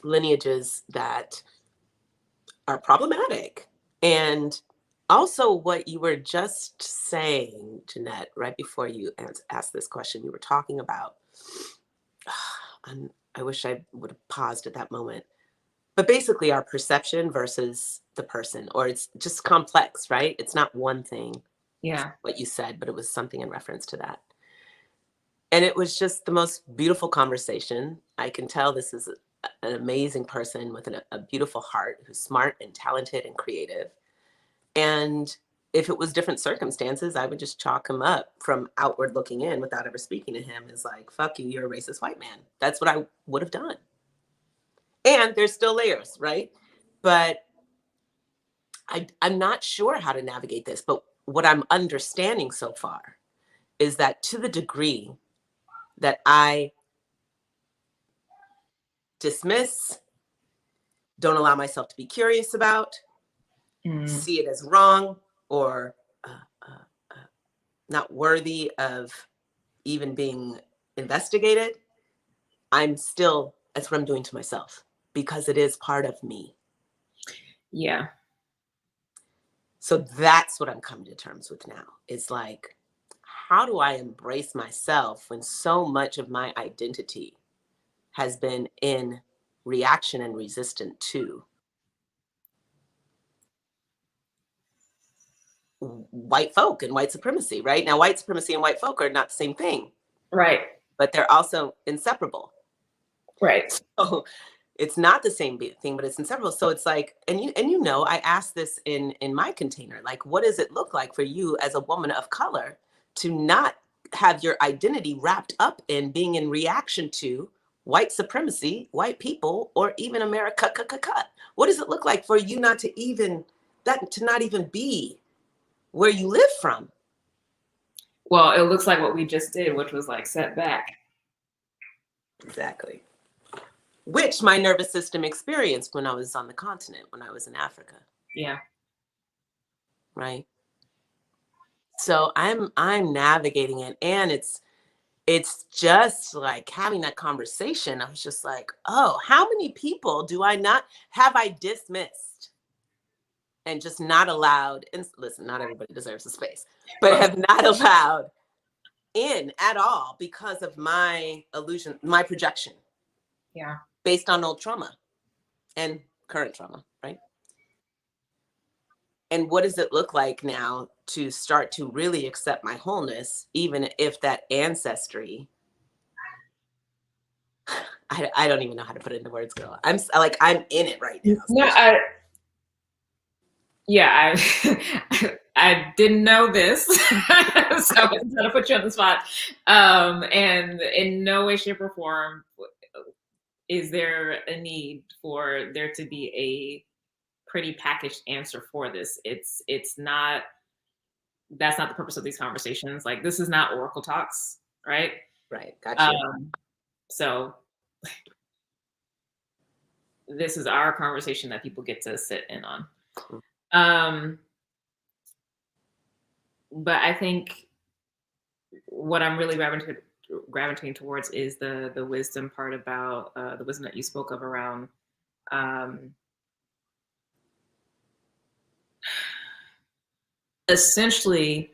S2: lineages that are problematic? And also what you were just saying, Jynnette, right before you asked this question, you were talking about, I wish I would have paused at that moment. But basically our perception versus the person, or it's just complex, right? It's not one thing,
S1: Yeah.
S2: what you said, but it was something in reference to that. And it was just the most beautiful conversation. I can tell this is an amazing person with a beautiful heart who's smart and talented and creative. And if it was different circumstances, I would just chalk him up from outward looking in without ever speaking to him as like, fuck you, you're a racist white man. That's what I would have done. And there's still layers, right? But I'm not sure how to navigate this. But what I'm understanding so far is that to the degree that I dismiss, don't allow myself to be curious about, see it as wrong or not worthy of even being investigated, that's what I'm doing to myself because it is part of me.
S1: Yeah.
S2: So that's what I'm coming to terms with now. It's like, how do I embrace myself when so much of my identity has been in reaction and resistant to white folk and white supremacy, right? Now, white supremacy and white folk are not the same thing.
S1: Right.
S2: But they're also inseparable.
S1: Right.
S2: So it's not the same thing, but it's inseparable. So it's like, and you know, I asked this in my container, like, what does it look like for you as a woman of color to not have your identity wrapped up in being in reaction to white supremacy, white people, or even America? What does it look like for you not to even not even be where you live from?
S1: Well, it looks like what we just did, which was like set back.
S2: Exactly. Which my nervous system experienced when I was on the continent, when I was in Africa.
S1: Yeah.
S2: Right. So I'm navigating it, and it's just like having that conversation. I was just like, oh, how many people have I dismissed and just not allowed? And listen, not everybody deserves a space, but have not allowed in at all because of my illusion, my projection.
S1: Yeah.
S2: Based on old trauma and current trauma, right? And what does it look like now to start to really accept my wholeness, even if that ancestry, I don't even know how to put it into words, girl. I'm in it right now.
S1: No, I didn't know this, so I'm gonna put you on the spot. And in no way, shape, or form is there a need for there to be a pretty packaged answer for this. It's not. That's not the purpose of these conversations. Like, this is not Oracle talks, right?
S2: Right. Gotcha.
S1: So this is our conversation that people get to sit in on. But I think what I'm really gravitating towards is the wisdom part about the wisdom that you spoke of around essentially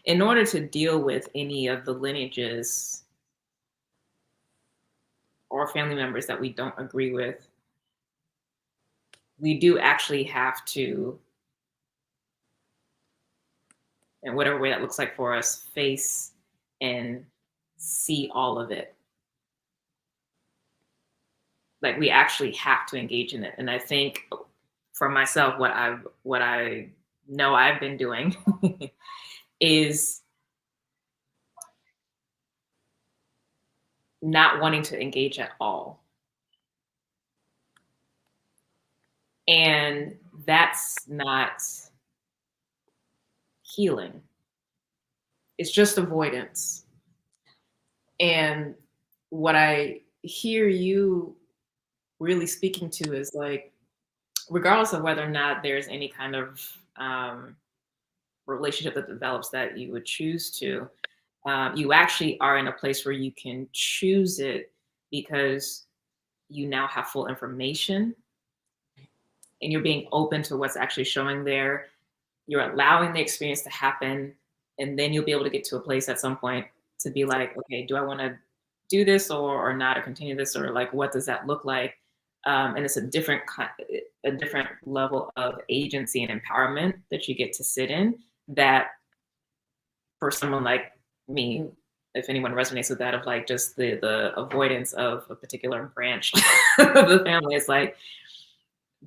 S1: in order to deal with any of the lineages or family members that we don't agree with, we do actually have to, in whatever way that looks like for us, face and see all of it. Like, we actually have to engage in it. And I think for myself, what I know I've been doing is not wanting to engage at all. And that's not healing. It's just avoidance. And what I hear you really speaking to is like, regardless of whether or not there's any kind of relationship that develops that you would choose to, you actually are in a place where you can choose it because you now have full information and you're being open to what's actually showing there. You're allowing the experience to happen, and then you'll be able to get to a place at some point to be like, okay, do I want to do this or not, or continue this, or like, what does that look like? And it's a different level of agency and empowerment that you get to sit in, that for someone like me, if anyone resonates with that, of like just the avoidance of a particular branch of the family, it's like,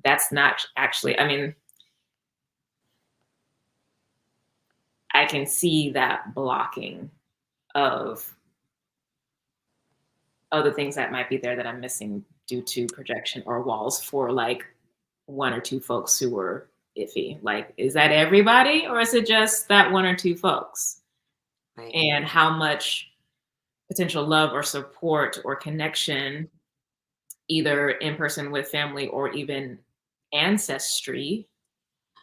S1: that's not actually, I mean, I can see that blocking of other things that might be there that I'm missing due to projection or walls for like one or two folks who were iffy. Like, is that everybody, or is it just that one or two folks? Right. And how much potential love or support or connection, either in person with family or even ancestry,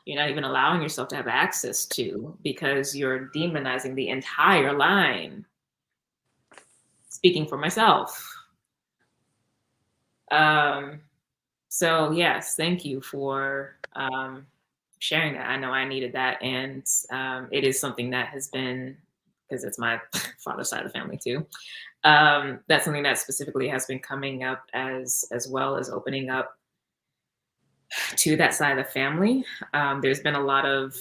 S1: you're not even allowing yourself to have access to because you're demonizing the entire line. Speaking for myself. So yes, thank you for sharing that. I know I needed that, and it is something that has been, because it's my father's side of the family too. That's something that specifically has been coming up as well as opening up to that side of the family. There's been a lot of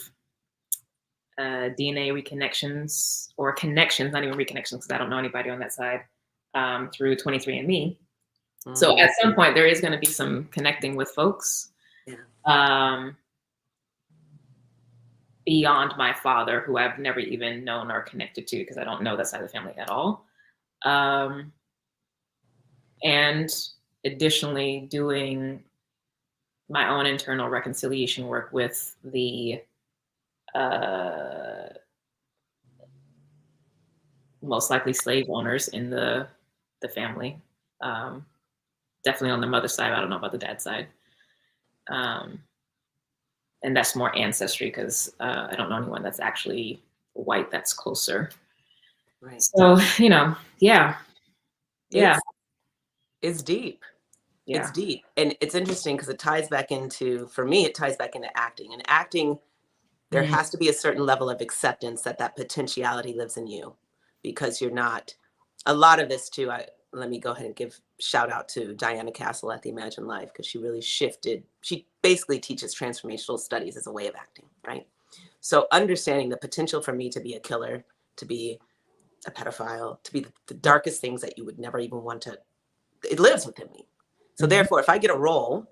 S1: DNA reconnections, or connections, not even reconnections, because I don't know anybody on that side, through 23andMe. So at some point, there is going to be some connecting with folks beyond my father, who I've never even known or connected to, because I don't know that side of the family at all. And additionally, doing my own internal reconciliation work with the most likely slave owners in the family. Definitely on the mother's side. I don't know about the dad's side. And that's more ancestry, because I don't know anyone that's actually white that's closer.
S2: Right.
S1: So, you know, yeah.
S2: It's deep.
S1: Yeah.
S2: It's deep. And it's interesting because it ties back into, for me, it ties back into acting. And acting, there has to be a certain level of acceptance that that potentiality lives in you, because you're not, a lot of this too, let me go ahead and give shout out to Diahnna Castle at the Imagine Life, because she really shifted. She basically teaches transformational studies as a way of acting, right? So understanding the potential for me to be a killer, to be a pedophile, to be the darkest things that you would never even want to, it lives within me. So therefore, if I get a role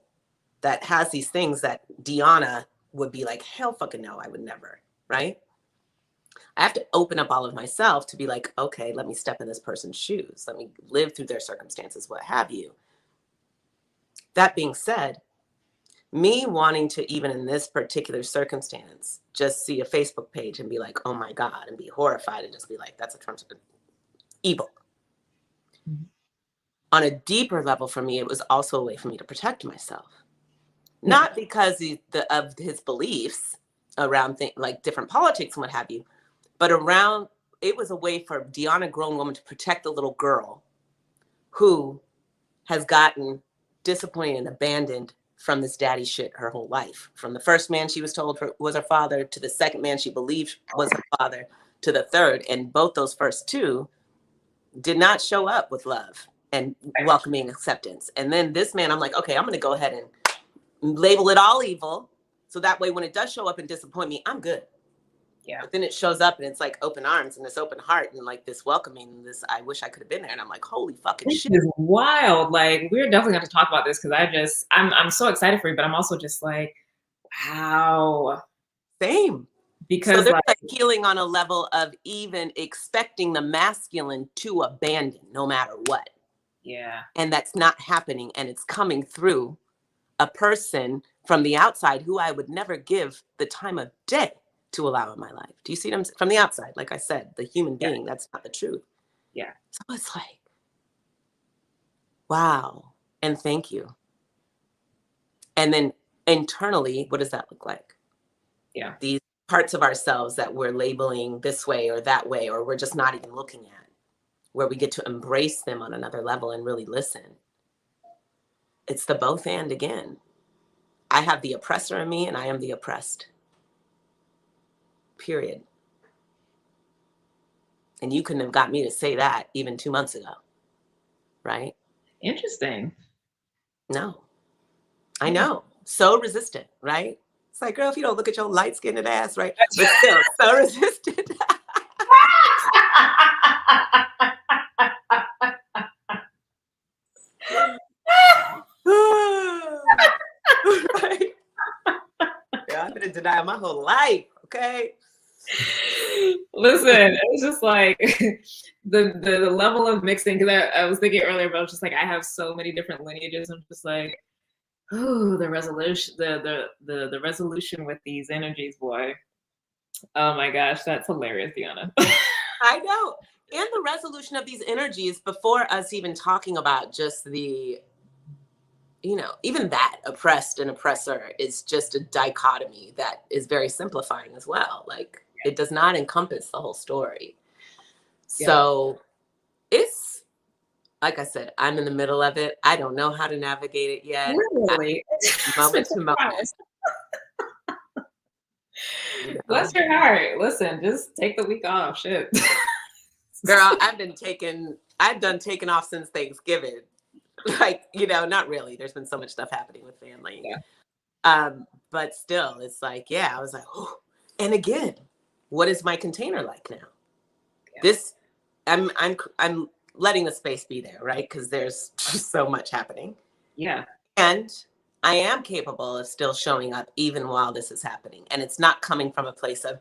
S2: that has these things that Diahnna would be like, hell fucking no, I would never, right? I have to open up all of myself to be like, okay, let me step in this person's shoes. Let me live through their circumstances, what have you. That being said, me wanting to, even in this particular circumstance, just see a Facebook page and be like, oh my God, and be horrified and just be like, that's a Trump evil. On a deeper level for me, it was also a way for me to protect myself. Not because of his beliefs around like different politics and what have you, but around, it was a way for Diahnna, grown woman, to protect the little girl who has gotten disappointed and abandoned from this daddy shit her whole life. From the first man she was told was her father, to the second man she believed was her father, to the third. And both those first two did not show up with love and welcoming acceptance. And then this man, I'm like, okay, I'm going to go ahead and label it all evil. So that way, when it does show up and disappoint me, I'm good.
S1: Yeah.
S2: But then it shows up and it's like open arms and this open heart and like this welcoming, this, I wish I could have been there. And I'm like, holy fucking shit.
S1: This is wild. Like, we're definitely going to talk about this, because I'm so excited for you, but I'm also just like, wow.
S2: Same.
S1: Because
S2: so there's like healing on a level of even expecting the masculine to abandon no matter what.
S1: Yeah.
S2: And that's not happening. And it's coming through a person from the outside who I would never give the time of day to allow in my life. Do you see them from the outside? Like I said, the human being, that's not the truth.
S1: Yeah.
S2: So it's like, wow. And thank you. And then internally, what does that look like?
S1: Yeah.
S2: These parts of ourselves that we're labeling this way or that way, or we're just not even looking at, where we get to embrace them on another level and really listen. It's the both and again. I have the oppressor in me and I am the oppressed. Period. And you couldn't have got me to say that even 2 months ago. Right?
S1: Interesting.
S2: No. I know. So resistant, right? It's like, girl, if you don't look at your light-skinned ass, right? But still, so resistant. Right? Yeah, I've been in denial my whole life, okay?
S1: Listen, it's just like the level of mixing, because I was thinking earlier about just like, I have so many different lineages. I'm just like, oh, the resolution, the resolution with these energies, boy. Oh my gosh, that's hilarious, Diahnna.
S2: I know. And the resolution of these energies, before us even talking about just the, even that oppressed and oppressor is just a dichotomy that is very simplifying as well. Like, it does not encompass the whole story. So it's, like I said, I'm in the middle of it. I don't know how to navigate it yet.
S1: Really?
S2: Moment to moment.
S1: Bless your heart. Listen, just take the week off. Shit.
S2: Girl, I've done taken off since Thanksgiving. Like, not really. There's been so much stuff happening with family.
S1: Yeah.
S2: But still, it's like, yeah, I was like, oh. And again, what is my container like now? Yeah. This, I'm letting the space be there, right? Because there's so much happening.
S1: Yeah.
S2: And I am capable of still showing up even while this is happening. And it's not coming from a place of,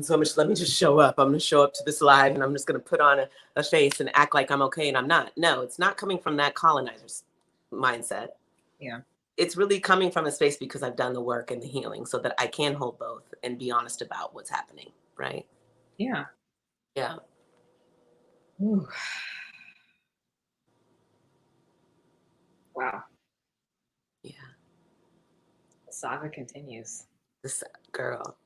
S2: so much, let me just show up. I'm going to show up to this live and I'm just going to put on a face and act like I'm okay and I'm not. No, it's not coming from that colonizer's mindset.
S1: Yeah.
S2: It's really coming from a space because I've done the work and the healing so that I can hold both and be honest about what's happening. Right.
S1: Yeah.
S2: Yeah.
S1: Ooh. Wow.
S2: Yeah.
S1: The saga continues.
S2: Girl.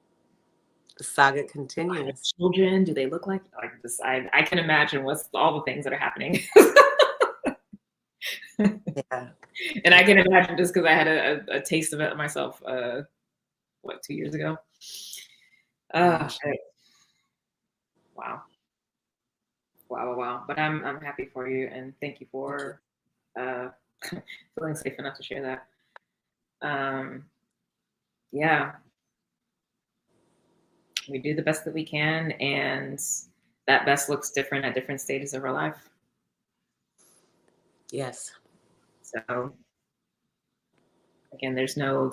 S2: The saga continues.
S1: Children, do they look like this? I can imagine what's all the things that are happening.
S2: Yeah.
S1: And I can imagine just because I had a taste of it myself, 2 years ago? Wow. Wow. But I'm happy for you and thank you for feeling safe enough to share that. Yeah. We do the best that we can, and that best looks different at different stages of our life.
S2: Yes.
S1: So again, there's no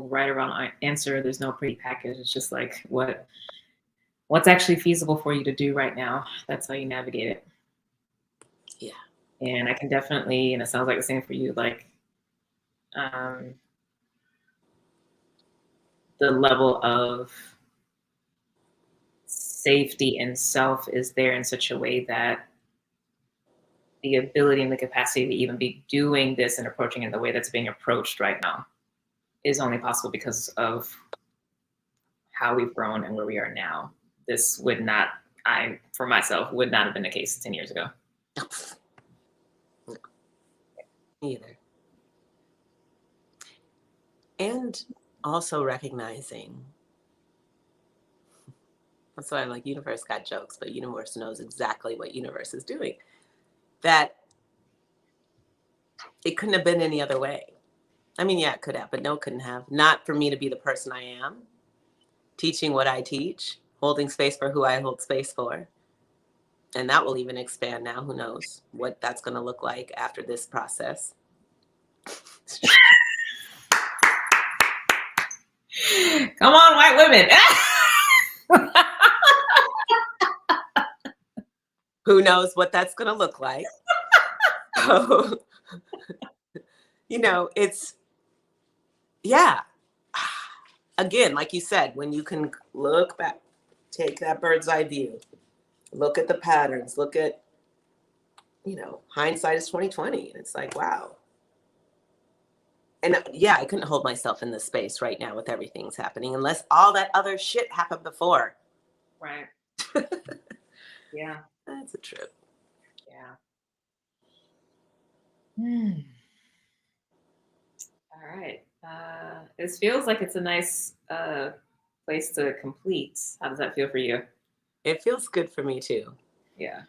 S1: right or wrong answer. There's no pretty package. It's just like what's actually feasible for you to do right now. That's how you navigate it.
S2: Yeah.
S1: And I can definitely, and it sounds like the same for you, like the level of safety and self is there in such a way that the ability and the capacity to even be doing this and approaching it the way that's being approached right now is only possible because of how we've grown and where we are now. This would not, for myself, would not have been the case 10 years ago.
S2: Either. And also recognizing, that's why I'm like, universe got jokes, but universe knows exactly what universe is doing. That it couldn't have been any other way. I mean, yeah, it could have, but no, it couldn't have. Not for me to be the person I am, teaching what I teach, holding space for who I hold space for. And that will even expand now. Who knows what that's going to look like after this process.
S1: Come on, white women.
S2: Who knows what that's going to look like. So, it's, yeah. Again, like you said, when you can look back, take that bird's eye view, look at the patterns, look at, hindsight is 2020. And it's like, wow. And yeah, I couldn't hold myself in this space right now with everything's happening unless all that other shit happened before.
S1: Right. Yeah.
S2: That's a trip.
S1: Yeah. All right. This feels like it's a nice place to complete. How does that feel for you?
S2: It feels good for me too.
S1: Yeah.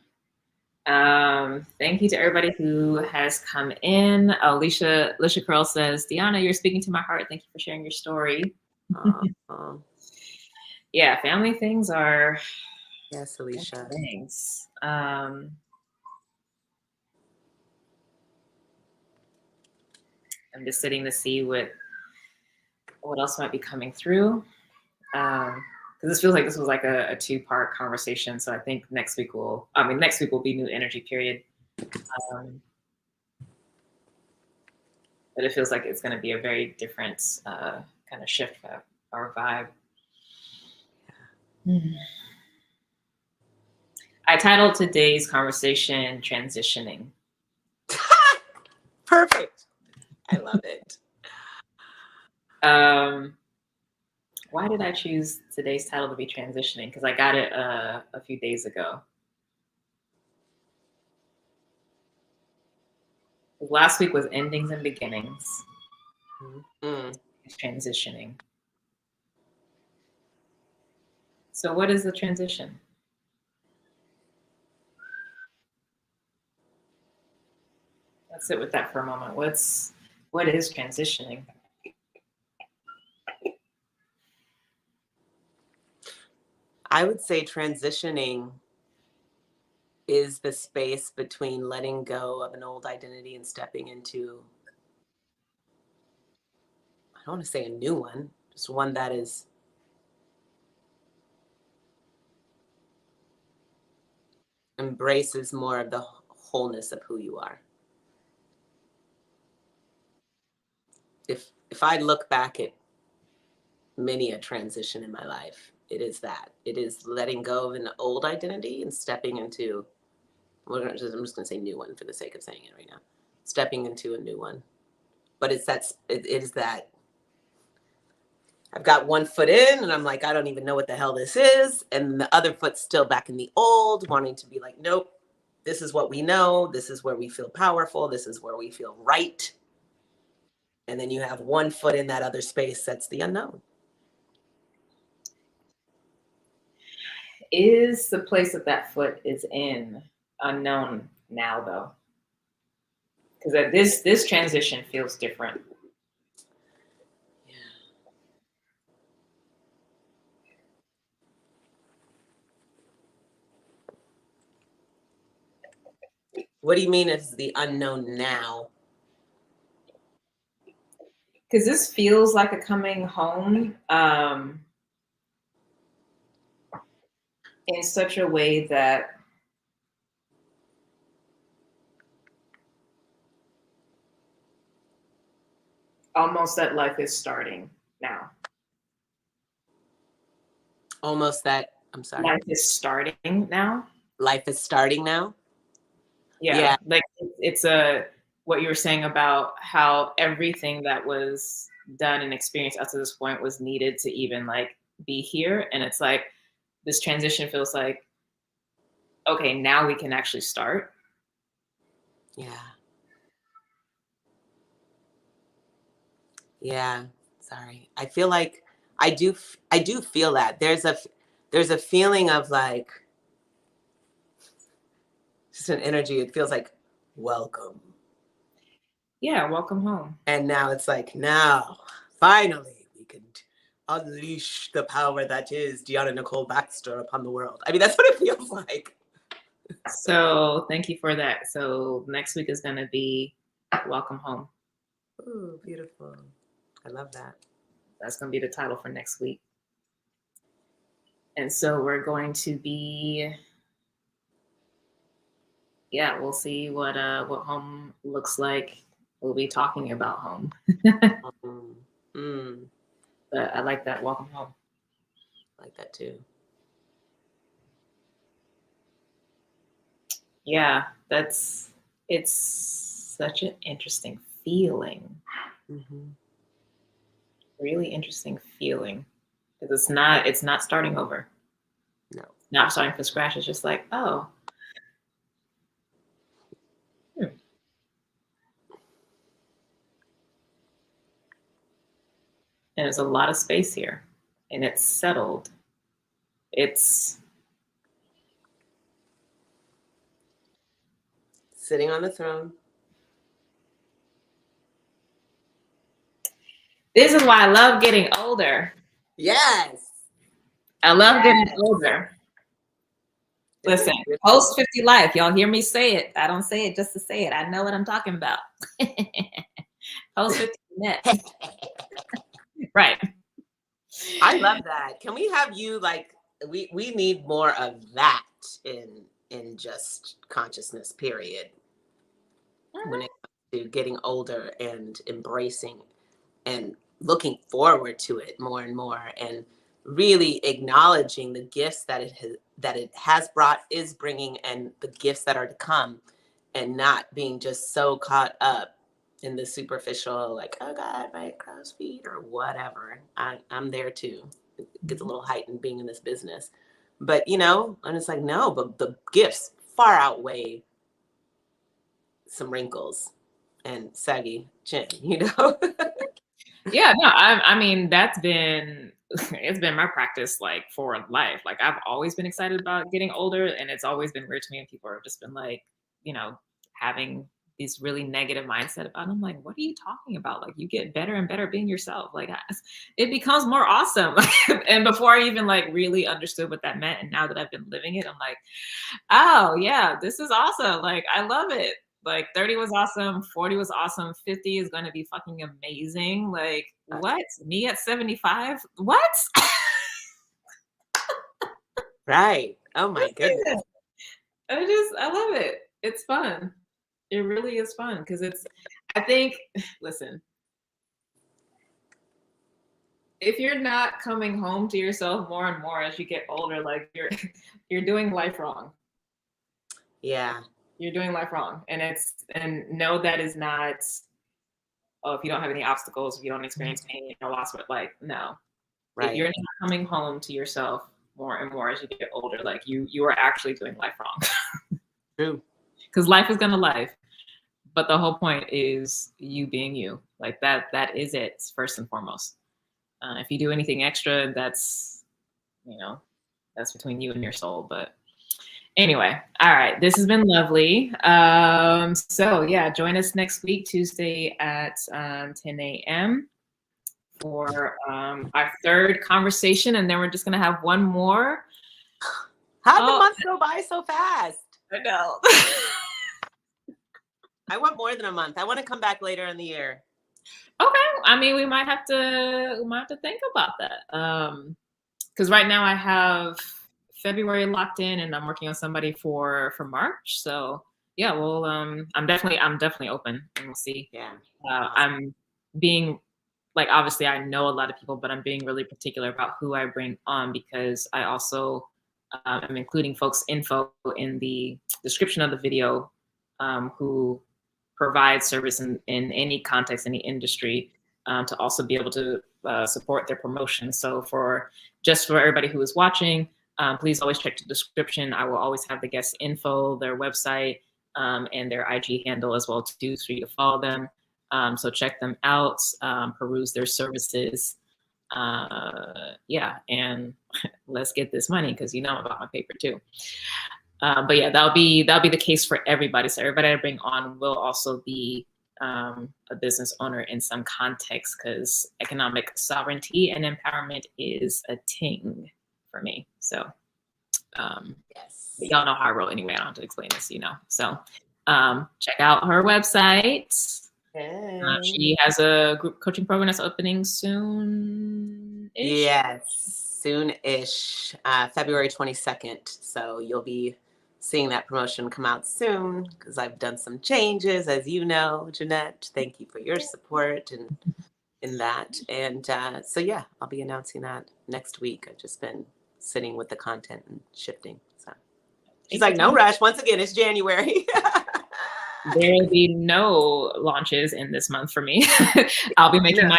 S1: Thank you to everybody who has come in. Alicia Curl says, Diahnna, you're speaking to my heart. Thank you for sharing your story. Yeah, family things are.
S2: Yes, Alicia.
S1: Things. I'm just sitting to see what else might be coming through. Because this feels like this was like a 2-part conversation. So I think next week will be new energy period. But it feels like it's going to be a very different kind of shift for our vibe. I titled today's conversation Transitioning.
S2: Perfect. I love it.
S1: Why did I choose today's title to be Transitioning? Because I got it a few days ago. Last week was Endings and Beginnings. Transitioning. So what is the transition? Let's sit with that for a moment. What is transitioning?
S2: I would say transitioning is the space between letting go of an old identity and stepping into, I don't want to say a new one, just one that is embraces more of the wholeness of who you are. If I look back at many a transition in my life, it is that. It is letting go of an old identity and stepping into, I'm just going to say new one for the sake of saying it right now. Stepping into a new one. But it's that, it is that I've got one foot in and I'm like, I don't even know what the hell this is. And the other foot's still back in the old, wanting to be like, nope, this is what we know. This is where we feel powerful. This is where we feel right. And then you have one foot in that other space that's the unknown.
S1: Is the place that foot is in unknown now, though? Because this transition feels different.
S2: Yeah. What do you mean it's the unknown now?
S1: Because this feels like a coming home in such a way that almost that life is starting now.
S2: Almost that, I'm sorry.
S1: Life is starting now.
S2: Life is starting now?
S1: Yeah. Like it's what you were saying about how everything that was done and experienced up to this point was needed to even like be here. And it's like this transition feels like, okay, now we can actually start.
S2: Yeah. Yeah. Sorry. I feel like I do feel that there's a feeling of like just an energy. It feels like welcome.
S1: Yeah, welcome home.
S2: And now it's like, now finally we can unleash the power that is Diahnna Nicole Baxter upon the world. I mean, that's what it feels like.
S1: So thank you for that. So next week is going to be welcome home.
S2: Ooh, beautiful. I love that.
S1: That's going to be the title for next week. And so we're going to be, yeah, we'll see what home looks like. We'll be talking about home. But I like that. Welcome home.
S2: I like that too.
S1: Yeah, it's such an interesting feeling. Really interesting feeling. Because it's not starting over.
S2: No.
S1: Not starting from scratch. It's just like, oh. And there's a lot of space here. And it's settled. It's
S2: sitting on the throne.
S1: This is why I love getting older.
S2: Yes.
S1: I love getting older. Listen, post 50 life. Y'all hear me say it. I don't say it just to say it. I know what I'm talking about. Post 50 net. Right.
S2: I love that. Can we have you like we need more of that in just consciousness, period. When it comes to getting older and embracing and looking forward to it more and more, and really acknowledging the gifts that it has brought, is bringing, and the gifts that are to come, and not being just so caught up in the superficial, like, oh God, my crow's feet or whatever. I'm there too. It gets a little heightened being in this business, but and it's like, no, but the gifts far outweigh some wrinkles and saggy chin,
S1: Yeah, no, I mean, it's been my practice like for life. Like I've always been excited about getting older, and it's always been weird to me when people have just been like, having this really negative mindset about it. I'm like, what are you talking about? Like, you get better and better being yourself. Like, it becomes more awesome. And before I even like really understood what that meant, and now that I've been living it, I'm like, oh yeah, this is awesome. Like, I love it. Like 30 was awesome, 40 was awesome, 50 is going to be fucking amazing. Like, what? Me at 75? What?
S2: Right. Oh my goodness.
S1: I love it. It's fun. It really is fun because I think, listen, if you're not coming home to yourself more and more as you get older, like you're doing life wrong.
S2: Yeah.
S1: You're doing life wrong. And no, that is not, oh, if you don't have any obstacles, if you don't experience pain or loss, but like, no.
S2: Right.
S1: If you're not coming home to yourself more and more as you get older, like you are actually doing life wrong.
S2: True.
S1: Because life is gonna life. But the whole point is you being you. Like that is it first and foremost. If you do anything extra, that's, that's between you and your soul. But anyway, all right, this has been lovely. So yeah, join us next week, Tuesday at 10 a.m. for our third conversation, and then we're just gonna have one more.
S2: How'd the month go by so fast?
S1: I know.
S2: I want more than a month. I want to come back later in the year.
S1: Okay. I mean, we might have to think about that. Because right now I have February locked in, and I'm working on somebody for March. So yeah, well, I'm definitely open, and we'll see.
S2: Yeah.
S1: Awesome. I'm being like, obviously I know a lot of people, but I'm being really particular about who I bring on, because I also am including folks' info in the description of the video who provide service in any context, any industry, to also be able to support their promotion. So for everybody who is watching, please always check the description. I will always have the guest info, their website, and their IG handle as well too, for you to follow them. So check them out, peruse their services. Yeah, and let's get this money, because I'm about my paper too. But yeah, that'll be the case for everybody. So everybody I bring on will also be a business owner in some context, because economic sovereignty and empowerment is a ting for me. So yes, y'all know how I roll anyway. I don't have to explain this, So check out her website. She has a group coaching program that's opening soon.
S2: Yes, soon-ish, February 22nd. So you'll be seeing that promotion come out soon, because I've done some changes, as you know, Jynnette. Thank you for your support and in that. And so yeah, I'll be announcing that next week. I've just been sitting with the content and shifting. So she's like, no rush. Once again, it's January.
S1: There will be no launches in this month for me. I'll be making mine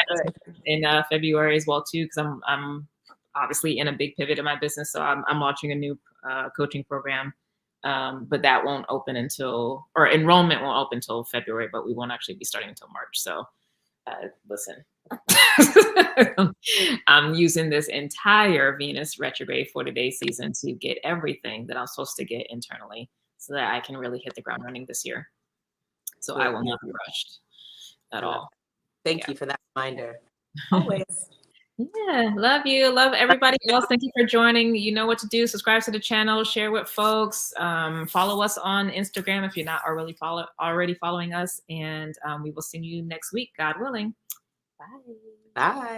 S1: in February as well too, because I'm obviously in a big pivot in my business. So I'm launching a new coaching program, but that won't open or enrollment won't open until February, but we won't actually be starting until March. So listen, I'm using this entire Venus retrograde for today's season to get everything that I'm supposed to get internally, so that I can really hit the ground running this year. So I will not be rushed at all.
S2: Thank you for that reminder. Always.
S1: Yeah, love you. Love everybody else. Thank you for joining. You know what to do. Subscribe to the channel, share with folks, follow us on Instagram if you're not already following us, and we will see you next week, God willing. Bye.
S2: Bye.